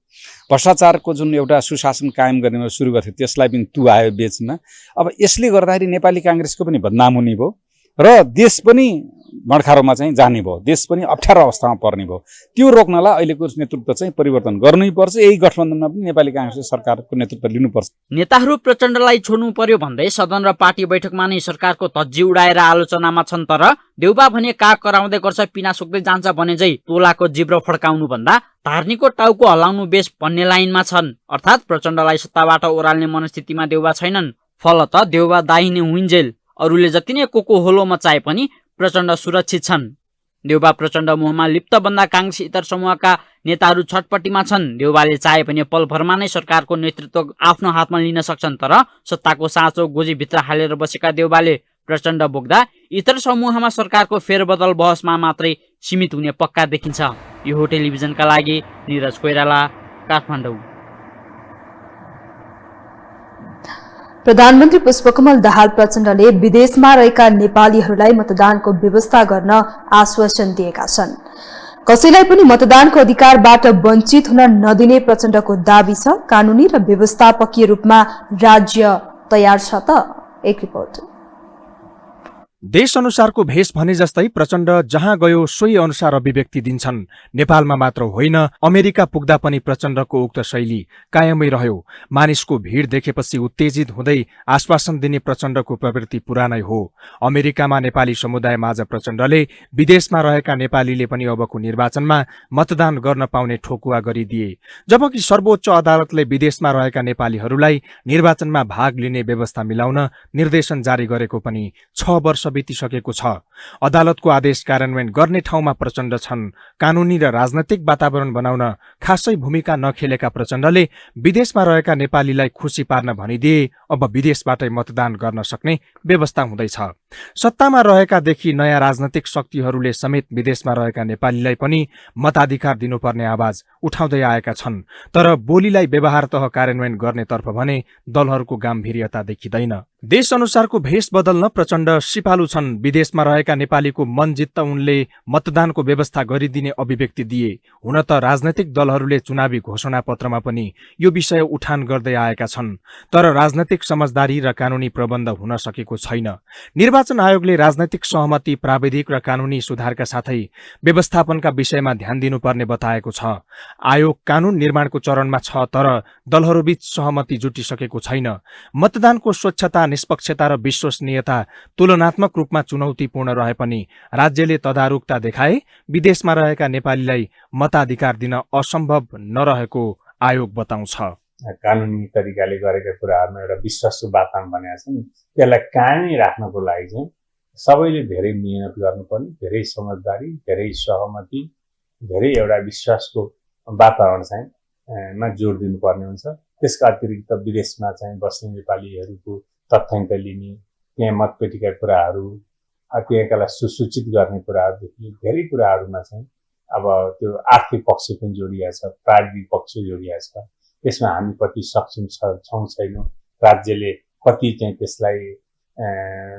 भ्रष्टाचारको जुन एउटा सुशासन कायम गर्ने सुरु गर्थ्यो त्यसलाई पनि तुहायो बेचमा। अब यसले गर्दाखेरि नेपाली कांग्रेसको पनि बदनाम हुने भयो र देश पनि मडखारोमा चाहिँ जाने भयो, देश पनि अप्ठ्यारो अवस्थामा पर्ने भयो। त्यो रोक्नलाई अहिलेको नेतृत्व चाहिँ परिवर्तन गर्नै पर्छ। यही गठबन्धनमा पनि नेपाली कांग्रेसले सरकारको नेतृत्व लिनुपर्छ। नेताहरू प्रचण्डलाई छोड्नु पर्यो भन्दै सदन र पार्टी बैठकमा नै सरकारको धज्जी उडाएर आलोचनामा छन्। तर देउबा भने काग कराउँदै गर्छ पिना सुक्दै जान्छ भने चाहिँ तोलाको जिब्रो फड्काउनु भन्दा धार्नीको टाउको हल्लाउनु बेस भन्ने लाइनमा छन्। अर्थात् प्रचण्डलाई सत्ताबाट ओह्राल्ने मनस्थितिमा देउबा छैनन्। फलत देउबा दाहिने हुइन्जेल अरूले जति नै कोको होलो मचाए पनि प्रचण्ड सुरक्षित छन्। देउबा प्रचण्ड मोहमा लिप्त बन्दा कांग्रेस इतर समूहका नेताहरू छटपट्टिमा छन्। देउबाले चाहे पनि पलभरमा नै सरकारको नेतृत्व आफ्नो हातमा लिन सक्छन्। तर सत्ताको साँचो गोजीभित्र हालेर बसेका देउबाले प्रचण्ड बोक्दा इतर समूहमा सरकारको फेरबदल बहसमा मात्रै सीमित हुने पक्का देखिन्छ। यो हो टेलिभिजनका लागि निरज कोइराला, काठमाडौँ। प्रधानमन्त्री पुष्पकमल दाहाल प्रचण्डले विदेशमा रहेका नेपालीहरूलाई मतदानको व्यवस्था गर्न आश्वासन दिएका छन्। कसैलाई पनि मतदानको अधिकारबाट वञ्चित हुन नदिने प्रचण्डको दाबी छ। कानूनी र व्यवस्थापकीय रूपमा राज्य तयार छ त? एक रिपोर्ट। देश अनुसारको भेष भने जस्तै प्रचण्ड जहाँ गयो सोही अनुसार अभिव्यक्ति दिन्छन्। नेपालमा मात्र होइन, अमेरिका पुग्दा पनि प्रचण्डको उक्त शैली कायमै रह्यो। मानिसको भीड़ देखेपछि उत्तेजित हुँदै आश्वासन दिने प्रचण्डको प्रवृत्ति पुरानै हो। अमेरिकामा नेपाली समुदाय माझ प्रचण्डले विदेशमा रहेका नेपालीले पनि अबको निर्वाचनमा मतदान गर्न पाउने ठोकुवा गरिदिए। जबकि सर्वोच्च अदालतले विदेशमा रहेका नेपालीहरूलाई निर्वाचनमा भाग लिने व्यवस्था मिलाउन निर्देशन जारी गरेको पनि 6 वर्ष बितिसकेको छ। अदालतको आदेश कार्यान्वयन गर्ने ठाउँमा प्रचण्ड छन्। कानूनी र राजनैतिक वातावरण बनाउन खासै भूमिका नखेलेका प्रचण्डले विदेशमा रहेका नेपालीलाई खुशी पार्न भनिदिए अब विदेशबाटै मतदान गर्न सक्ने व्यवस्था हुँदैछ। सत्तामा रहेकादेखि नयाँ राजनैतिक शक्तिहरूले समेत विदेशमा रहेका नेपालीलाई पनि मताधिकार दिनुपर्ने आवाज उठाउँदै आएका छन्। तर बोलीलाई व्यवहारतः कार्यान्वयन गर्नेतर्फ भने दलहरूको गाम्भीर्यता देखिँदैन। देश अनुसारको भेष बदल्न प्रचण्ड सिपालु छन्। विदेशमा रहेका नेपालीको मन जित्त उनले मतदानको व्यवस्था गरिदिने अभिव्यक्ति दिए। हुन त राजनैतिक दलहरूले चुनावी घोषणा पत्रमा पनि यो विषय उठान गर्दै आएका छन्, तर राजनैतिक समझदारी र कानूनी प्रबन्ध हुन सकेको छैन। निर्वाचन आयोगले राजनैतिक सहमति, प्राविधिक र कानूनी सुधारका साथै व्यवस्थापनका विषयमा ध्यान दिनुपर्ने बताएको छ। आयोग कानून निर्माणको चरणमा छ, तर दलहरूबीच सहमति जुटिसकेको छैन। मतदानको स्वच्छता, निष्पक्षता र विश्वसनीयता तुलनात्मक रूपमा चुनौतीपूर्ण रहे पनि राज्यले तदारुकता देखाए विदेशमा रहेका नेपालीलाई मताधिकार दिन असम्भव नरहेको आयोग बताउँछ। कानुनी तरिकाले गरेका कुराहरूमा एउटा विश्वासको वातावरण बनाएको छ नि, त्यसलाई कायमै राख्नको लागि चाहिँ सबैले धेरै मेहनत गर्नुपर्ने, धेरै समझदारी, धेरै सहमति, धेरै एउटा विश्वासको वातावरण चाहिँ मा जोड दिनुपर्ने हुन्छ। त्यसका अतिरिक्त विदेशमा चाहिँ बस्ने नेपालीहरूको तथ्याङ्क लिने, त्यहाँ मतपेटीका कुराहरू, त्यहाँकालाई सुसूचित गर्ने कुराहरूदेखि धेरै कुराहरूमा चाहिँ अब त्यो आर्थिक पक्ष पनि जोडिएको छ, प्राविधिक पक्ष जोडिएको छ। त्यसमा हामी कति सक्षम छौँ छैनौँ, राज्यले कति चाहिँ त्यसलाई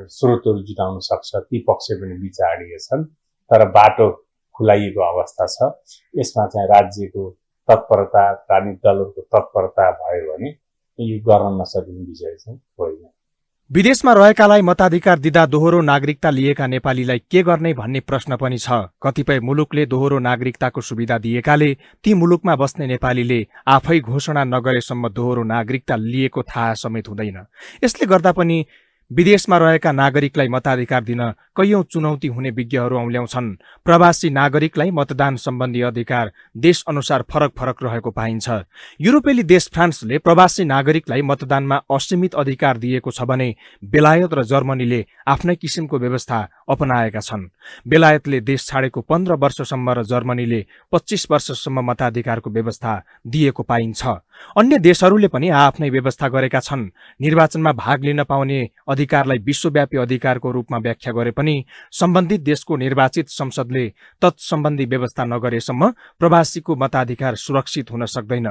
स्रोतहरू जुटाउन सक्छ, ती पक्ष पनि विचारिएका छन्। तर बाटो खुलाइएको अवस्था छ। यसमा चाहिँ राज्यको तत्परता, राजनीतिक दलहरूको तत्परता भयो भने यो गर्न नसकिने विषय चाहिँ होइन। विदेशमा रहेकालाई मताधिकार दिँदा दोहोरो नागरिकता लिएका नेपालीलाई के गर्ने भन्ने प्रश्न पनि छ। कतिपय मुलुकले दोहोरो नागरिकताको सुविधा दिएकाले ती मुलुकमा बस्ने नेपालीले आफै घोषणा नगरेसम्म दोहोरो नागरिकता लिएको थाहा समेत हुँदैन। यसले गर्दा पनि विदेशमा रहेका नागरिकलाई मताधिकार दिन कैयौं चुनौती हुने विज्ञहरू औल्याउँछन्। प्रवासी नागरिकलाई मतदान सम्बन्धी अधिकार देश अनुसार फरक फरक रहेको पाइन्छ। युरोपेली देश फ्रान्सले प्रवासी नागरिकलाई मतदानमा असीमित अधिकार दिएको छ भने बेलायत र जर्मनीले आफ्नै किसिमको व्यवस्था अपनाएका छन्। बेलायतले देश छाडेको 15 वर्षसम्म र जर्मनीले 25 वर्षसम्म मताधिकारको व्यवस्था दिएको पाइन्छ। अन्य देशहरूले पनि आफ्नै व्यवस्था गरेका छन्। निर्वाचनमा भाग लिन पाउने अधिकारलाई विश्वव्यापी अधिकारको रूपमा व्याख्या गरे पनि सम्बन्धित देशको निर्वाचित संसदले तत्सम्बन्धी व्यवस्था नगरेसम्म प्रवासीको मताधिकार सुरक्षित हुन सक्दैन।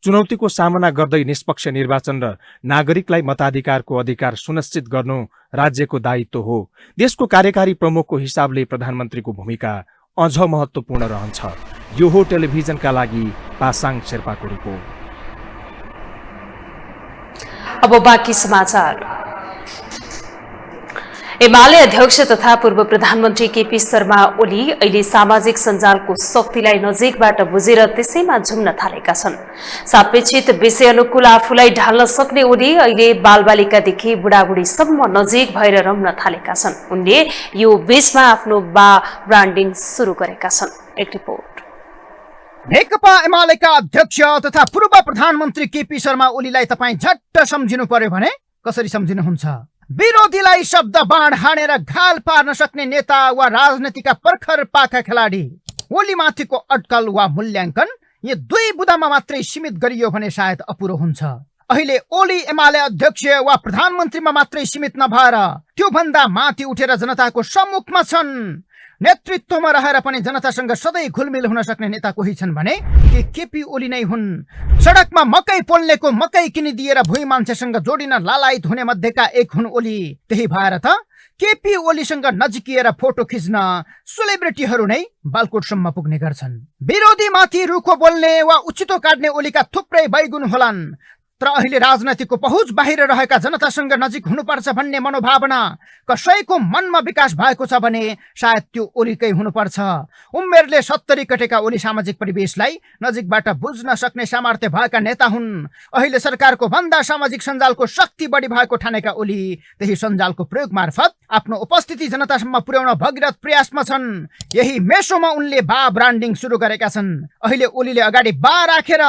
चुनौतीको सामना गर्दै निष्पक्ष निर्वाचन र नागरिकलाई मताधिकारको अधिकार सुनिश्चित गर्नु राज्यको दायित्व हो। देशको कार्यकारी प्रमुखको हिसाबले प्रधानमन्त्रीको भूमिका अझ महत्त्वपूर्ण रहन्छ। यो हो टेलिभिजनका लागि पासाङ शेर्पाको रिपोर्ट। अब बाँकी समाचार। एमाले अध्यक्ष तथा पूर्व प्रधानमन्त्री केपी शर्मा ओली अहिले सामाजिक सञ्जालको शक्तिलाई नजिकबाट बुझेर त्यसैमा झुम्न थालेका छन्। सापेक्षित विषय अनुकूल आफूलाई ढाल्न सक्ने ओली अहिले बालबालिकादेखि बुढाबुढीसम्म नजिक भएर रम्न थालेका छन्। उनले यो बीचमा आफ्नो ब्रान्डिङ सुरु गरेका छन्। एक रिपोर्ट। नेकपा एमालेका अध्यक्ष तथा पूर्व प्रधानमन्त्री केपी शर्मा ओलीलाई तपाईँ झट्ट सम्झिनु पर्यो भने कसरी सम्झिनुहुन्छ? विरोधीलाई शब्द बाण हानेर घाल पार्न सक्ने नेता वा राजनीतिका पर्खर पाका खेलाडी। ओलीमाथिको अड्कल वा मूल्याङ्कन यी दुई बुदामा मात्रै सीमित गरियो भने सायद अपुरो हुन्छ। अहिले ओली एमाले अध्यक्ष वा प्रधानमन्त्रीमा मात्रै सीमित नभएर त्यो भन्दा माथि उठेर जनताको सम्मुखमा छन्। नेतृत्वमा रहेर पनि जनतासँग सधैँ घुलमिल हुन सक्ने नेता कोही छन् भने ती केपी ओली नै हुन्। सडकमा मकै पोल्नेको मकै किनिदिएर भुइँ मान्छेसँग जोडिन लालायत हुने मध्येका एक हुन् ओली। त्यही भएर त केपी ओलीसँग नजिकिएर फोटो खिच्न सेलिब्रिटीहरू नै बालकोटसम्म पुग्ने गर्छन्। विरोधीमाथि रुखो बोल्ने वा उचितो काट्ने ओलीका थुप्रै बैगुण होलान्, तर अहिले राजनीतिको पहुँच बाहिर रहेका जनतासँग नजिक हुनुपर्छ भन्ने मनोभावना कसैको मनमा विकास भएको छ भने सायद त्यो ओलीकै हुनुपर्छ। उमेरले 70 कटेका ओली सामाजिक परिवेशलाई नजिकबाट बुझ्न सक्ने सामर्थ्य भएका नेता हुन्। अहिले सरकारको भन्दा सामाजिक सञ्जालको शक्ति बढी भएको ठानेका ओली त्यही सञ्जालको प्रयोग मार्फत आफ्नो उपस्थिति जनतासम्म पुर्याउन भगीरथ प्रयासमा छन्। यही मेसोमा उनले बा ब्रान्डिङ सुरु गरेका छन्। अहिले ओलीले अगाडि बा राखेर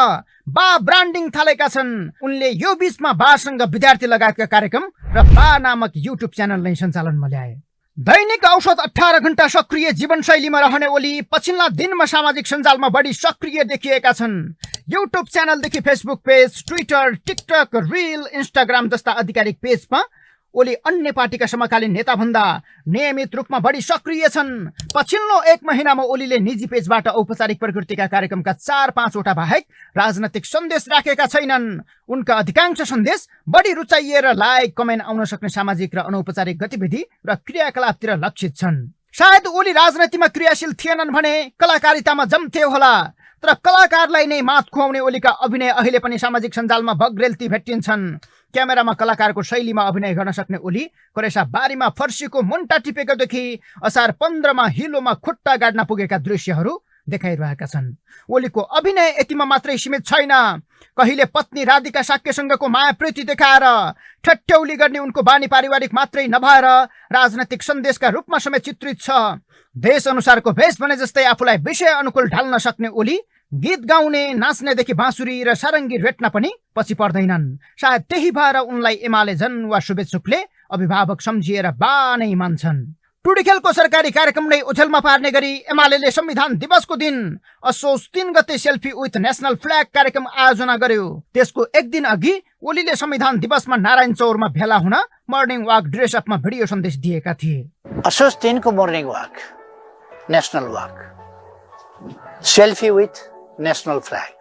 बा ब्रान्डिङ थालेका छन्। उनले यो बीचमा बासँग विद्यार्थी लगायतका कार्यक्रम र बा नामक युट्युब च्यानल नै सञ्चालनमा ल्याए। दैनिक औसत 18 घण्टा सक्रिय जीवनशैलीमा रहने ओली पछिल्ला दिनमा सामाजिक सञ्जालमा बढी सक्रिय देखिएका छन्। युट्युब च्यानलदेखि Facebook page, Twitter, TikTok, reel, Instagram जस्ता आधिकारिक पेजमा ओली अन्य पार्टीका समकालीन नेताभन्दा नियमित रूपमा बढी सक्रिय छन्। पछिल्लो 1 महिनामा ओलीले निजी पेजबाट औपचारिक प्रकृतिका कार्यक्रमका 4-5 वटा बाहेक राजनैतिक सन्देश राखेका छैनन्। उनका अधिकांश सन्देश बढी रुचाइएर लाइक, कमेन्ट आउन सक्ने सामाजिक र अनौपचारिक गतिविधि र क्रियाकलापतिर लक्षित छन्। सायद ओली राजनीतिमा क्रियाशील थिएनन् भने कलाकारितामा जम्थे होला, तर कलाकारलाई नै मात खुवाउने ओलीका अभिनय अहिले पनि सामाजिक सञ्जालमा बग्रेल्ती भेटिन्छन्। क्यामेरामा कलाकारको शैलीमा अभिनय गर्न सक्ने ओली करेसा बारीमा फर्सीको मुन्टा टिपेकोदेखि असार 15 मा हिलोमा खुट्टा गाड्न पुगेका दृश्यहरू देखाइरहेका छन्। ओलीको अभिनय यतिमा मात्रै सीमित छैन। कहिले पत्नी राधिका शाक्यसँगको माया प्रीति देखाएर ठट्यौली गर्ने उनको बानी पारिवारिक मात्रै नभएर राजनैतिक सन्देशका रूपमा समेत चित्रित छ। देश अनुसारको भेष भने जस्तै आफूलाई विषय अनुकूल ढाल्न सक्ने ओली गीत गाउने, नाच्नेदेखि बाँसुरी र सारङ्गी रेट्न पनि पछि पर्दैनन्। सायद त्यही भएर उनलाई एमाले जन वा शुभेच्छुकले अभिभावक सम्झिएर बा नै मान्छन्। टुडीखेलको सरकारी कार्यक्रम नै ओझेलमा पार्ने गरी एमाले संविधान दिवसको दिन असोज 3 गते सेल्फी विथ नेशनल फ्ल्याग कार्यक्रम आयोजना गर्यो। त्यसको एक दिन अघि ओलीले संविधान दिवसमा नारायण चौरमा भेला हुन मर्निङ वाक ड्रेसअपमा भिडियो सन्देश दिएका थिए। असोज 3 को morning walk, national walk, selfie with national flag,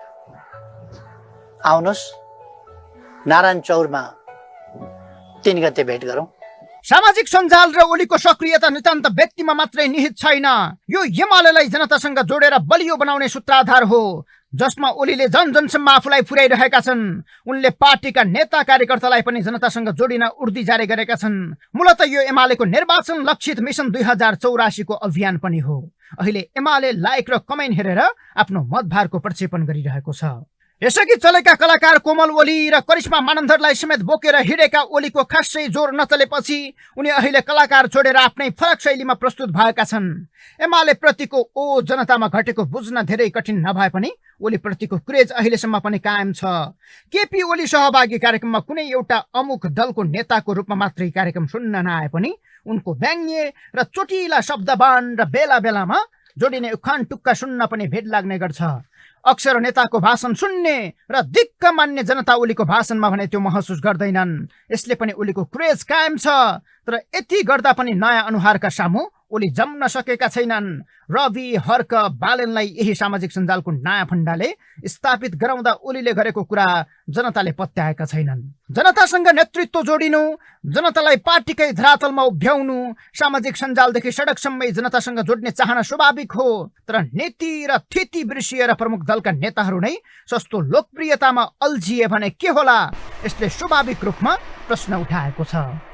आउनुहोस् नारायण चौरमा 3 गते भेट गरौँ। सामाजिक सञ्जाल र ओलीको सक्रियता नितान्त व्यक्तिमा मात्रै निहित छैन। यो एमालेलाई जनतासँग जोडेर बलियो बनाउने सूत्राधार हो, जसमा ओलीले जनजनसम्म आफूलाई पुर्याइरहेका छन्। उनले पार्टीका नेता कार्यकर्तालाई पनि जनतासँग जोडिन उर्दी जारी गरेका छन्। मूलत यो एमालेको निर्वाचन लक्षित मिसन 2084 को अभियान पनि हो। अहिले एमाले लाइक र कमेन्ट हेरेर आफ्नो मतभारको प्रक्षेपण गरिरहेको छ। यसअघि चलेका कलाकार कोमल ओली र करिश्मा मानन्धरलाई समेत बोकेर हिँडेका ओलीको खासै जोर नचलेपछि उनी अहिले कलाकार छोडेर आफ्नै फरक शैलीमा प्रस्तुत भएका छन्। एमाले प्रतिको ओ जनतामा घटेको बुझ्न धेरै कठिन नभए पनि ओली प्रतिको क्रेज अहिलेसम्म पनि कायम छ। केपी ओली सहभागी कार्यक्रममा कुनै एउटा अमुक दलको नेताको रूपमा मात्रै कार्यक्रम सुन्न नआए पनि उनको व्यङ्ग्य र चोटिला शब्दबाण र बेला बेलामा जोडिने उखान टुक्का सुन्न पनि भेट लाग्ने गर्छ। अक्सर नेताको भाषण सुन्ने र दिक्क मान्ने जनता ओलीको भाषणमा भने त्यो महसुस गर्दैनन्। यसले पनि ओलीको क्रेज कायम छ, तर यति गर्दा पनि नयाँ अनुहारका सामु ओली जम्न सकेका छैनन्। रवि, हर्क, बालेनलाई यही सामाजिक सञ्जालको नयाँ फन्डाले स्थापित गराउँदा ओलीले गरेको कुरा जनताले पत्याएका छैनन्। जनतासँग नेतृत्व जोडिनु, जनतालाई पार्टीकै धरातलमा उभ्याउनु, सामाजिक सञ्जालदेखि सडकसम्मै जनतासँग जोड्ने चाहना स्वाभाविक हो, तर नीति र थिति बिर्सिएर प्रमुख दलका नेताहरू नै सस्तो लोकप्रियतामा अल्झिए भने के होला? यसले स्वाभाविक रूपमा प्रश्न उठाएको छ।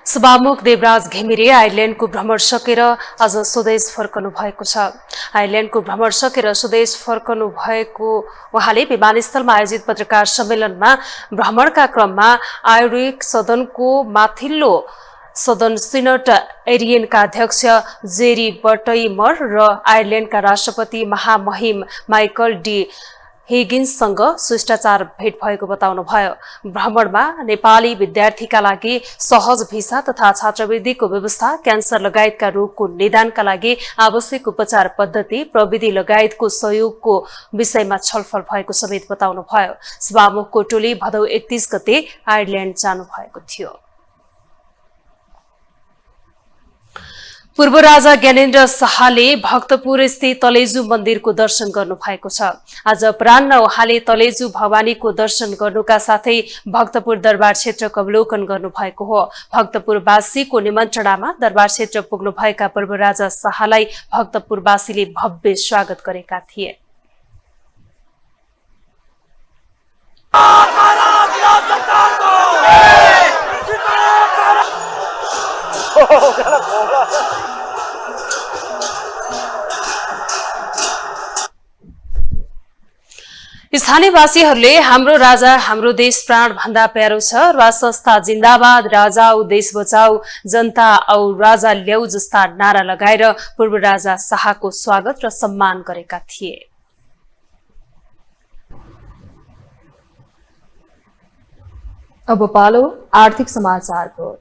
सभामुख देवराज घिमिरे आयरल्यान्डको भ्रमण सकेर आज स्वदेश फर्कनु भएको छ। आयरल्यान्डको भ्रमण सकेर स्वदेश फर्कनु भएको उहाँले विमानस्थलमा आयोजित पत्रकार सम्मेलनमा भ्रमणका क्रममा आयुर्वेद सदनको माथिल्लो सदन सिनेट एरियनका अध्यक्ष जेरी बर्टइमर र आयरल्यान्डका राष्ट्रपति महामहिम माइकल डी हिगिन्ससँग शिष्टाचार भेट भएको बताउनुभयो। भ्रमणमा नेपाली विद्यार्थीका लागि सहज भिसा तथा छात्रवृत्तिको व्यवस्था, क्यान्सर लगायतका रोगको निदानका लागि आवश्यक उपचार पद्धति, प्रविधि लगायतको सहयोगको विषयमा छलफल भएको समेत बताउनुभयो। सभामुखको टोली भदौ 31 गते आयरल्यान्ड जानु भएको थियो। पूर्व राजा ज्ञानेन्द्र शाहले भक्तपुर स्थित तलेजु मन्दिरको दर्शन गर्नु भएको छ। आज अपराह्न उहाँले तलेजु भवानीको दर्शन गर्नुका साथै भक्तपुर दरबार क्षेत्रको अवलोकन गर्नु भएको हो। भक्तपुरवासीको निमन्त्रणामा दरबार क्षेत्र पुग्नु भएका पूर्व राजा शाहलाई भक्तपुरवासीले भव्य स्वागत गरेका थिए। स्थानीयवासीहरूले हाम्रो राजा हाम्रो देश प्राण भन्दा प्यारो छ, राज संस्था जिन्दाबाद, राजा औ देश बचाऊ, जनता औ राजा ल्याऊ जस्ता नारा लगाएर पूर्व राजा शाहको स्वागत र सम्मान गरेका थिए। अब पालो आर्थिक समाचारको।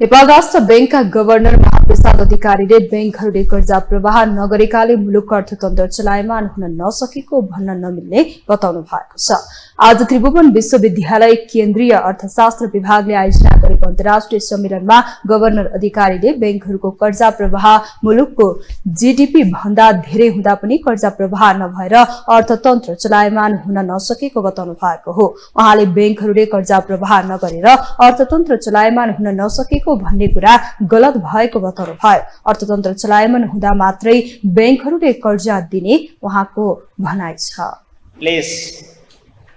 नेपाल राष्ट्र बैंकका गभर्नर महाप्रसाद अधिकारीले बैंकहरूले कर्जा प्रवाह नगरेकाले मुलुक अर्थतन्त्र चलायमान हुन नसकेको भन्न नमिल्ने बताउनु भएको छ। आज त्रिभुवन विश्वविद्यालय केन्द्रीय अर्थशास्त्र विभागले आयोजना गरेको अन्तर्राष्ट्रिय सम्मेलनमा गभर्नर अधिकारीले बैंकहरूको कर्जा प्रवाह मुलुकको जीडीपी भन्दा धेरै हुँदा पनि कर्जा प्रवाह नभएर अर्थतन्त्र चलायमान हुन नसकेको बताउनु भएको हो। उहाँले बैंकहरूले कर्जा प्रवाह नगरेर अर्थतन्त्र चलायमान हुन नसकेको भन्ने कुरा गलत भएको बताउनु भयो। अर्थतन्त्र चलायमान हुँदा मात्रै बैंकहरूले कर्जा दिने उहाँको भनाइ छ।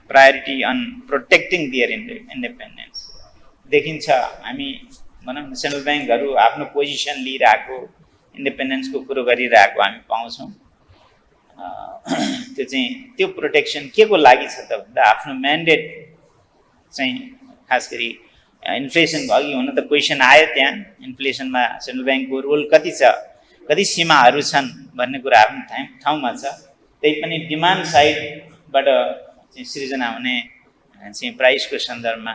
Priority on protecting their independence देखिन्छ। हामी भनौँ न सेन्ट्रल ब्याङ्कहरू आफ्नो पोजिसन लिइरहेको, इन्डिपेन्डेन्सको कुरो गरिरहेको हामी पाउँछौँ। त्यो प्रोटेक्सन के को लागि छ त भन्दा आफ्नो म्यान्डेट चाहिँ खास गरी इन्फ्लेसन अघि हुन त क्वेसन आयो, त्यहाँ इन्फ्लेसनमा सेन्ट्रल ब्याङ्कको रोल कति छ, कति सीमाहरू छन् भन्ने कुरा आफ्नो ठाउँमा छ। त्यही पनि डिमान्ड साइडबाट सृजना हुने चाहिँ प्राइसको सन्दर्भमा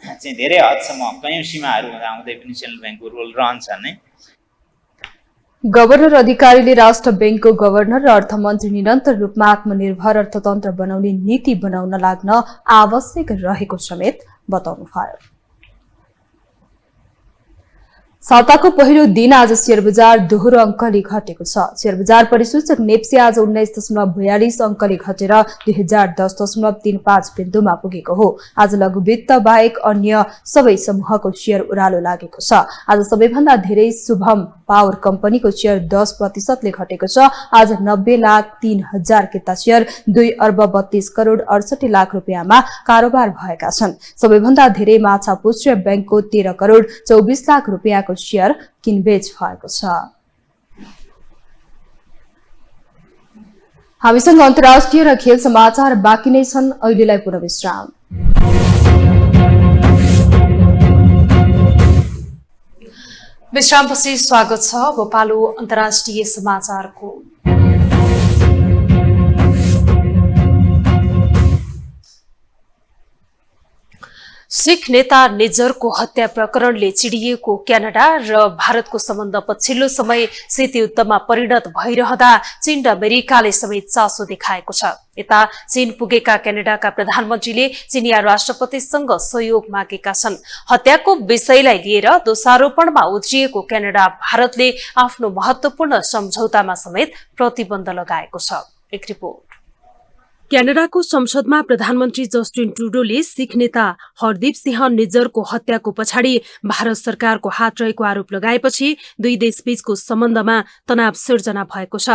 चाहिँ धेरै हदसम्म कयौँ सीमाहरू हुँदाहुँदै पनि सेन्ट्रल ब्याङ्कको रोल रहन्छ नै। गभर्नर अधिकारीले राष्ट्र बैंकको गभर्नर र अर्थमन्त्री निरन्तर रूपमा आत्मनिर्भर अर्थतन्त्र बनाउने नीति बनाउन लाग्न आवश्यक रहेको समेत बताउनु भयो। साताको पहिलो दिन आज शेयर बजार दोहोरो अंकले घटेको छ। शेयर बजार परिसूचक नेप्सी आज 19.42 अंकले घटेर 2010.35 बिन्दुमा पुगेको हो। आज लघुवित्त बाहेक अन्य सबै समूहको शेयर उरालो लागेको छ। आज सबैभन्दा धेरै शुभम पावर कम्पनीको शेयर 10% घटेको छ। आज 90,03,000 किता शेयर 2,32,68,00,000 रुपियाँमा कारोबार भएका छन्। सबैभन्दा धेरै माछापुच्छ्रे बैंकको 13,24,00,000 रुपियाँको शेयर किनबेच भएको छ। हामीसँग अन्तर्राष्ट्रिय र खेल समाचार बाँकी नै छन्। अहिलेलाई पुनः विश्राम। विश्रामपछि स्वागत छ। भोपालो अन्तर्राष्ट्रिय समाचारको। सिख नेता निज्जरको हत्या प्रकरणले चिडिएको क्यानाडा र भारतको सम्बन्ध पछिल्लो समय शीतयुद्धमा परिणत भइरहँदा चीन र अमेरिकाले समेत चासो देखाएको छ। यता चीन पुगेका क्यानाडाका प्रधानमन्त्रीले चिनिया राष्ट्रपतिसँग सहयोग मागेका छन्। हत्याको विषयलाई लिएर दोषारोपणमा उत्रिएको क्यानाडा भारतले आफ्नो महत्वपूर्ण सम्झौतामा समेत प्रतिबन्ध लगाएको छ। एक रिपोर्ट। क्यानाडाको संसदमा प्रधानमन्त्री जस्टिन ट्रुडोले सिख नेता हरदीप सिंह निज्जरको हत्याको पछाडि भारत सरकारको हात रहेको आरोप लगाएपछि दुई देशबीचको सम्बन्धमा तनाव सिर्जना भएको छ।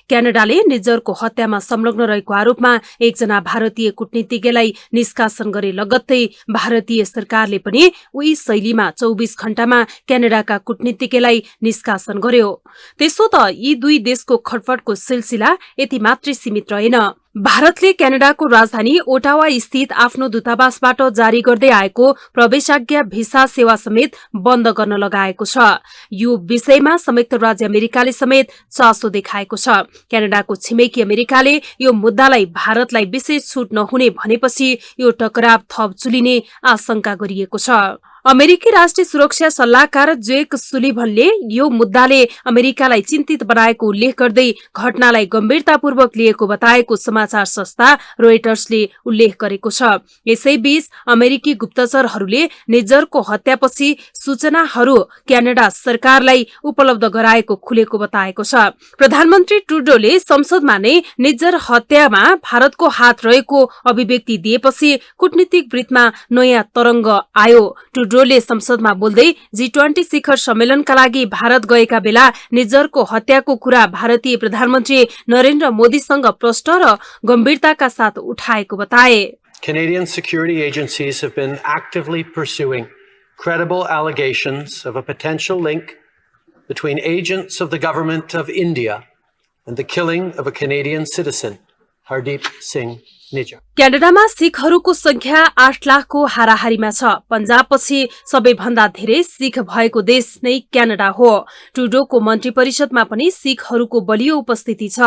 क्यानाडाले निज्जरको हत्यामा संलग्न रहेको आरोपमा एकजना भारतीय कूटनीतिज्ञलाई निष्कासन गरे लगत्तै भारतीय सरकारले पनि उही शैलीमा 24 घण्टामा क्यानाडाका कूटनीतिज्ञलाई निष्कासन गर्यो। त्यसो त यी दुई देशको खटपटको सिलसिला यति मात्रै सीमित रहेन। भारतले क्यानाडाको राजधानी ओटावा स्थित आफ्नो दूतावासबाट जारी गर्दै आएको प्रवेशाज्ञा भिसा सेवा समेत बन्द गर्न लगाएको छ। यो विषयमा संयुक्त राज्य अमेरिकाले समेत चासो देखाएको छ। क्यानाडाको छिमेकी अमेरिकाले यो मुद्दालाई भारतलाई विशेष छुट नहुने भनेपछि यो टकराव थप चुलिने आशंका गरिएको छ। अमेरिकी राष्ट्रिय सुरक्षा सल्लाहकार जेक सुलिभनले यो मुद्दाले अमेरिकालाई चिन्तित बनाएको उल्लेख गर्दै घटनालाई गम्भीरतापूर्वक लिएको बताएको समाचार संस्था रोयटर्सले उल्लेख गरेको छ। यसैबीच अमेरिकी गुप्तचरहरूले निज्जरको हत्यापछि सूचनाहरू क्यानाडा सरकारलाई उपलब्ध गराएको खुलेको बताएको छ। प्रधानमन्त्री ट्रुडोले संसदमा नै निज्जर हत्यामा भारतको हात रहेको अभिव्यक्ति दिएपछि कूटनीतिक वृत्तमा नयाँ तरंग आयो। ट्रुडोले संसदमा बोल्दै G20 शिखर सम्मेलनका लागि भारत गएका बेला निज्जरको हत्याको कुरा भारतीय प्रधानमन्त्री नरेन्द्र मोदीसँग प्रष्ट र गम्भीरताका साथ उठाएको बताए। Canadian security agencies have been actively pursuing credible allegations of a potential link between agents of the government of India and the killing of a Canadian citizen, Hardeep Singh Nijjar. क्यानाडामा सिखहरूको संख्या 8 लाखको हाराहारीमा छ। पन्जाबपछि सबैभन्दा धेरै सिख भएको देश नै क्यानाडा हो। ट्रुडोको मन्त्री परिषदमा पनि सिखहरूको बलियो उपस्थिति छ।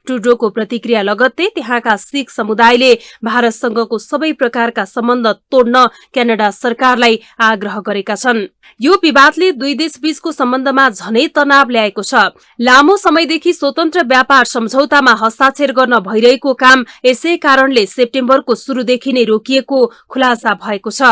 ट्रुडोको प्रतिक्रिया लगत्तै त्यहाँका सिख समुदायले भारतसँगको सबै प्रकारका सम्बन्ध तोड्न क्यानाडा सरकारलाई आग्रह गरेका छन्। यो विवादले दुई देशबीचको सम्बन्धमा झनै तनाव ल्याएको छ। लामो समयदेखि स्वतन्त्र व्यापार सम्झौतामा हस्ताक्षर गर्न भइरहेको काम यसै कारणले सेप्टेम्बरको सुरुदेखि नै रोकिएको खुलासा भएको छ।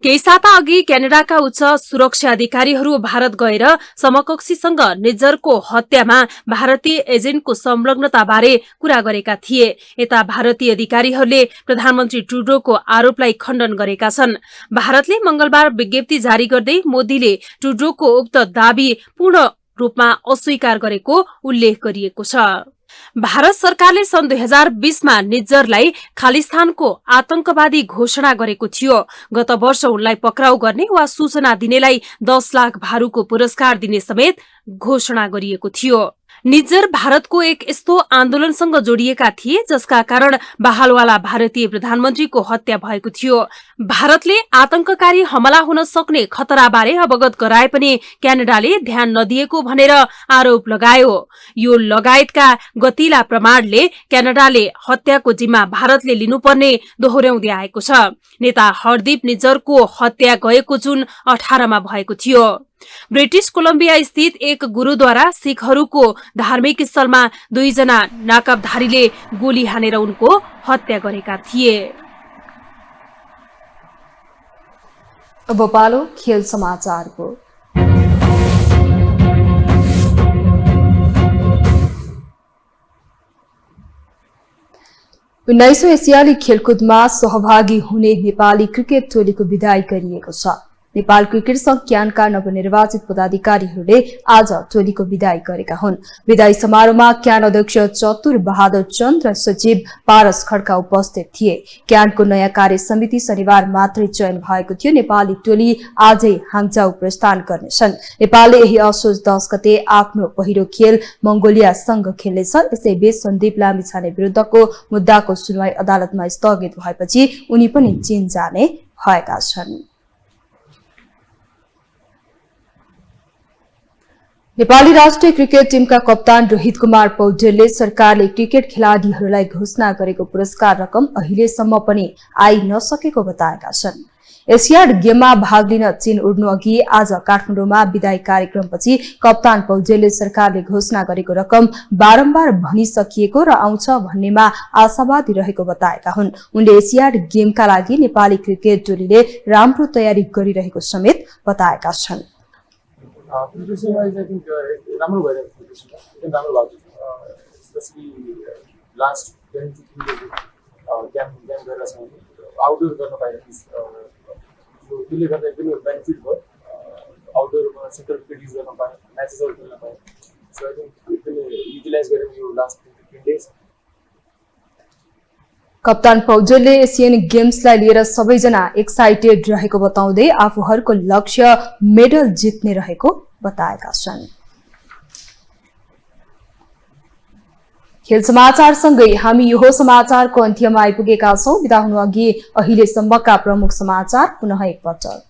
केही साता अघि क्यानाडाका उच्च सुरक्षा अधिकारीहरू भारत गएर समकक्षीसँग निज्जरको हत्यामा भारतीय एजेन्टको संलग्नताबारे कुरा गरेका थिए। यता भारतीय अधिकारीहरूले प्रधानमन्त्री ट्रुडोको आरोपलाई खण्डन गरेका छन्। भारतले मंगलबार विज्ञप्ति जारी गर्दै मोदीले ट्रुडोको उक्त दावी पूर्ण रूपमा अस्वीकार गरेको उल्लेख गरिएको छ। भारत सरकारले सन् 2020 मा निज्जरलाई खालिस्तानको आतंकवादी घोषणा गरेको थियो। गत वर्ष उनलाई पक्राउ गर्ने वा सूचना दिनेलाई 10 लाख भारूको पुरस्कार दिने समेत घोषणा गरिएको थियो। निज्जर भारतको एक यस्तो आन्दोलनसँग जोडिएका थिए जसका कारण बहालवाला भारतीय प्रधानमन्त्रीको हत्या भएको थियो। भारतले आतंककारी हमला हुन सक्ने खतराबारे अवगत गराए पनि क्यानाडाले ध्यान नदिएको भनेर आरोप लगायो। यो लगायतका गतिला प्रमाणले क्यानाडाले हत्याको जिम्मा भारतले लिनुपर्ने दोहोर्याउँदै आएको छ। नेता हरदीप निज्जरको हत्या गएको जुन 18 मा भएको थियो। ब्रिटिश कोलम्बिया स्थित एक गुरुद्वारा सिखहरूको धार्मिक स्थलमा 2 जना नकाबधारीले गोली हानेर उनको हत्या गरेका थिए। अब पालो खेल समाचारको। 19औं एसियाली खेलकुदमा सहभागी हुने नेपाली क्रिकेट टोलीको विदाई गरिएको छ। नेपाल क्रिकेट संघ क्यानका नवनिर्वाचित पदाधिकारीहरूले आज टोलीको विदाई गरेका हुन्। विदाई समारोहमा क्यान अध्यक्ष चतुर बहादुर चन्द र सचिव पारस खड्का उपस्थित थिए। क्यानको नयाँ कार्य समिति शनिबार मात्रै चयन भएको थियो। नेपाली टोली आजै हाङजाउ प्रस्थान गर्नेछन्। नेपालले यही असोज 10 गते आफ्नो पहिलो खेल मंगोलियासँग खेल्नेछ। यसैबीच सन्दीप लामिछाने विरुद्धको मुद्दाको सुनवाई अदालतमा स्थगित भएपछि उनी पनि चीन जाने भएका छन्। नेपाली राष्ट्रिय क्रिकेट टिमका कप्तान रोहित कुमार पौडेलले सरकारले क्रिकेट खेलाडीहरूलाई घोषणा गरेको पुरस्कार रकम अहिलेसम्म पनि आइ नसकेको बताएका छन्। एसियाड गेममा भाग लिन चीन उड्नु अघि आज काठमाडौँमा विदाई कार्यक्रमपछि कप्तान पौडेलले सरकारले घोषणा गरेको रकम बारम्बार भनिसकिएको र आउँछ भन्नेमा आशावादी रहेको बताएका हुन्। उनले एसियाड गेमका लागि नेपाली क्रिकेट टोलीले राम्रो तयारी गरिरहेको समेत बताएका छन्। प्रिपरेसन वाइज आई थिंक राम्रो भइरहेको प्रिपरेसन एकदम राम्रो भएको छ। Specially last 10 to 3 days camp गरेर चाहिँ आउटडोर गर्न पाइरहेको यो त्यसले गर्दा एकदमै बेनिफिट भयो। आउटडोरमा सेन्ट्रल क्रिकेट युज गर्न पाएँ, म्याचेसहरू खेल्न पाएँ। सो आई थिंक एकदमै युटिलाइज गरेर यो लास्ट 15 डेज। कप्तान पौडेलले एसियन गेम्सलाई लिएर सबैजना एक्साइटेड रहेको बताउँदै आफूहरूको लक्ष्य मेडल जित्ने रहेको बताएका छन्। खेल समाचारसँगै हामी यो समाचारको अन्त्यमा आइपुगेका छौं। बिदा हुनु अघि अहिलेसम्मका प्रमुख समाचार पुनः एकपटक।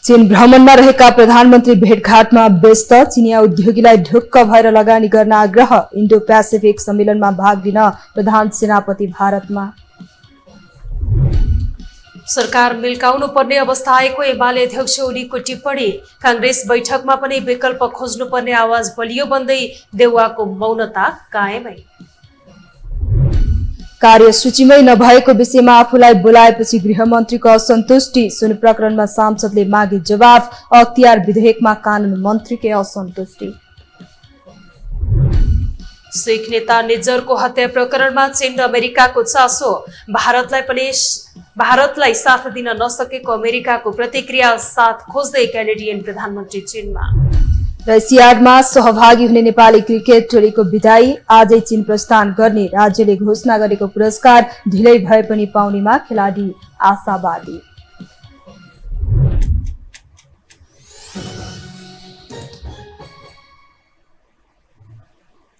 चीन भ्रमणमा रहेका प्रधानमन्त्री भेटघाटमा व्यस्त। चिनिया उद्योगीलाई ढुक्क भएर लगानी गर्न आग्रह। इन्डो पेसिफिक सम्मेलनमा भाग लिन प्रधान सेनापति भारतमा। सरकार मिल्काउनु पर्ने अवस्था आएको एमाले अध्यक्ष ओलीको टिप्पणी। कांग्रेस बैठकमा पनि विकल्प खोज्नुपर्ने आवाज बलियो बन्दै देउवाको मौनता कायमै। कार्यसूचीमै नभएको विषयमा आफूलाई बोलाएपछि गृहमन्त्रीको असन्तुष्टि। सुन प्रकरणमा सांसदले मागे जवाफ। अख्तियार विधेयकमा कानून मन्त्रीकै असन्तुष्टि। सिख नेता निज्जरको हत्या प्रकरणमा चीन र अमेरिकाको चासो। भारतलाई साथ दिन नसकेको अमेरिकाको प्रतिक्रिया। साथ खोज्दै क्यानेडियन प्रधानमन्त्री चीनमा। रसियाडमा सहभागी हुने नेपाली क्रिकेट टोलीको विदाई। आजै चीन प्रस्थान गर्ने राज्यले घोषणा गरेको पुरस्कार ढिलै भए पनि पाउनेमा खेलाडी आशावादी।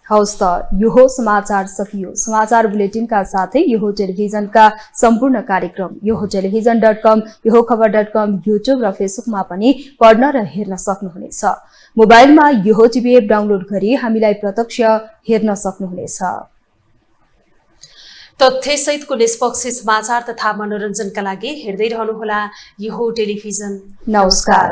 हवस् त यो हो समाचार सकियो। समाचार बुलेटिनका साथै यो हो टेलिभिजनका सम्पूर्ण कार्यक्रम यो हो टेलिभिजन.com, यो हो खबर.com, युट्युब र फेसबुकमा पनि पढ्न र हेर्न सक्नुहुनेछ। मोबाइलमा यो हो टिभी एप डाउनलोड गरी हामीलाई प्रत्यक्ष हेर्न सक्नुहुनेछ। तथ्य सहितको निष्पक्ष समाचार तथा मनोरञ्जनका लागि हेर्दै रहनुहोला यो हो टेलिभिजन। नमस्कार।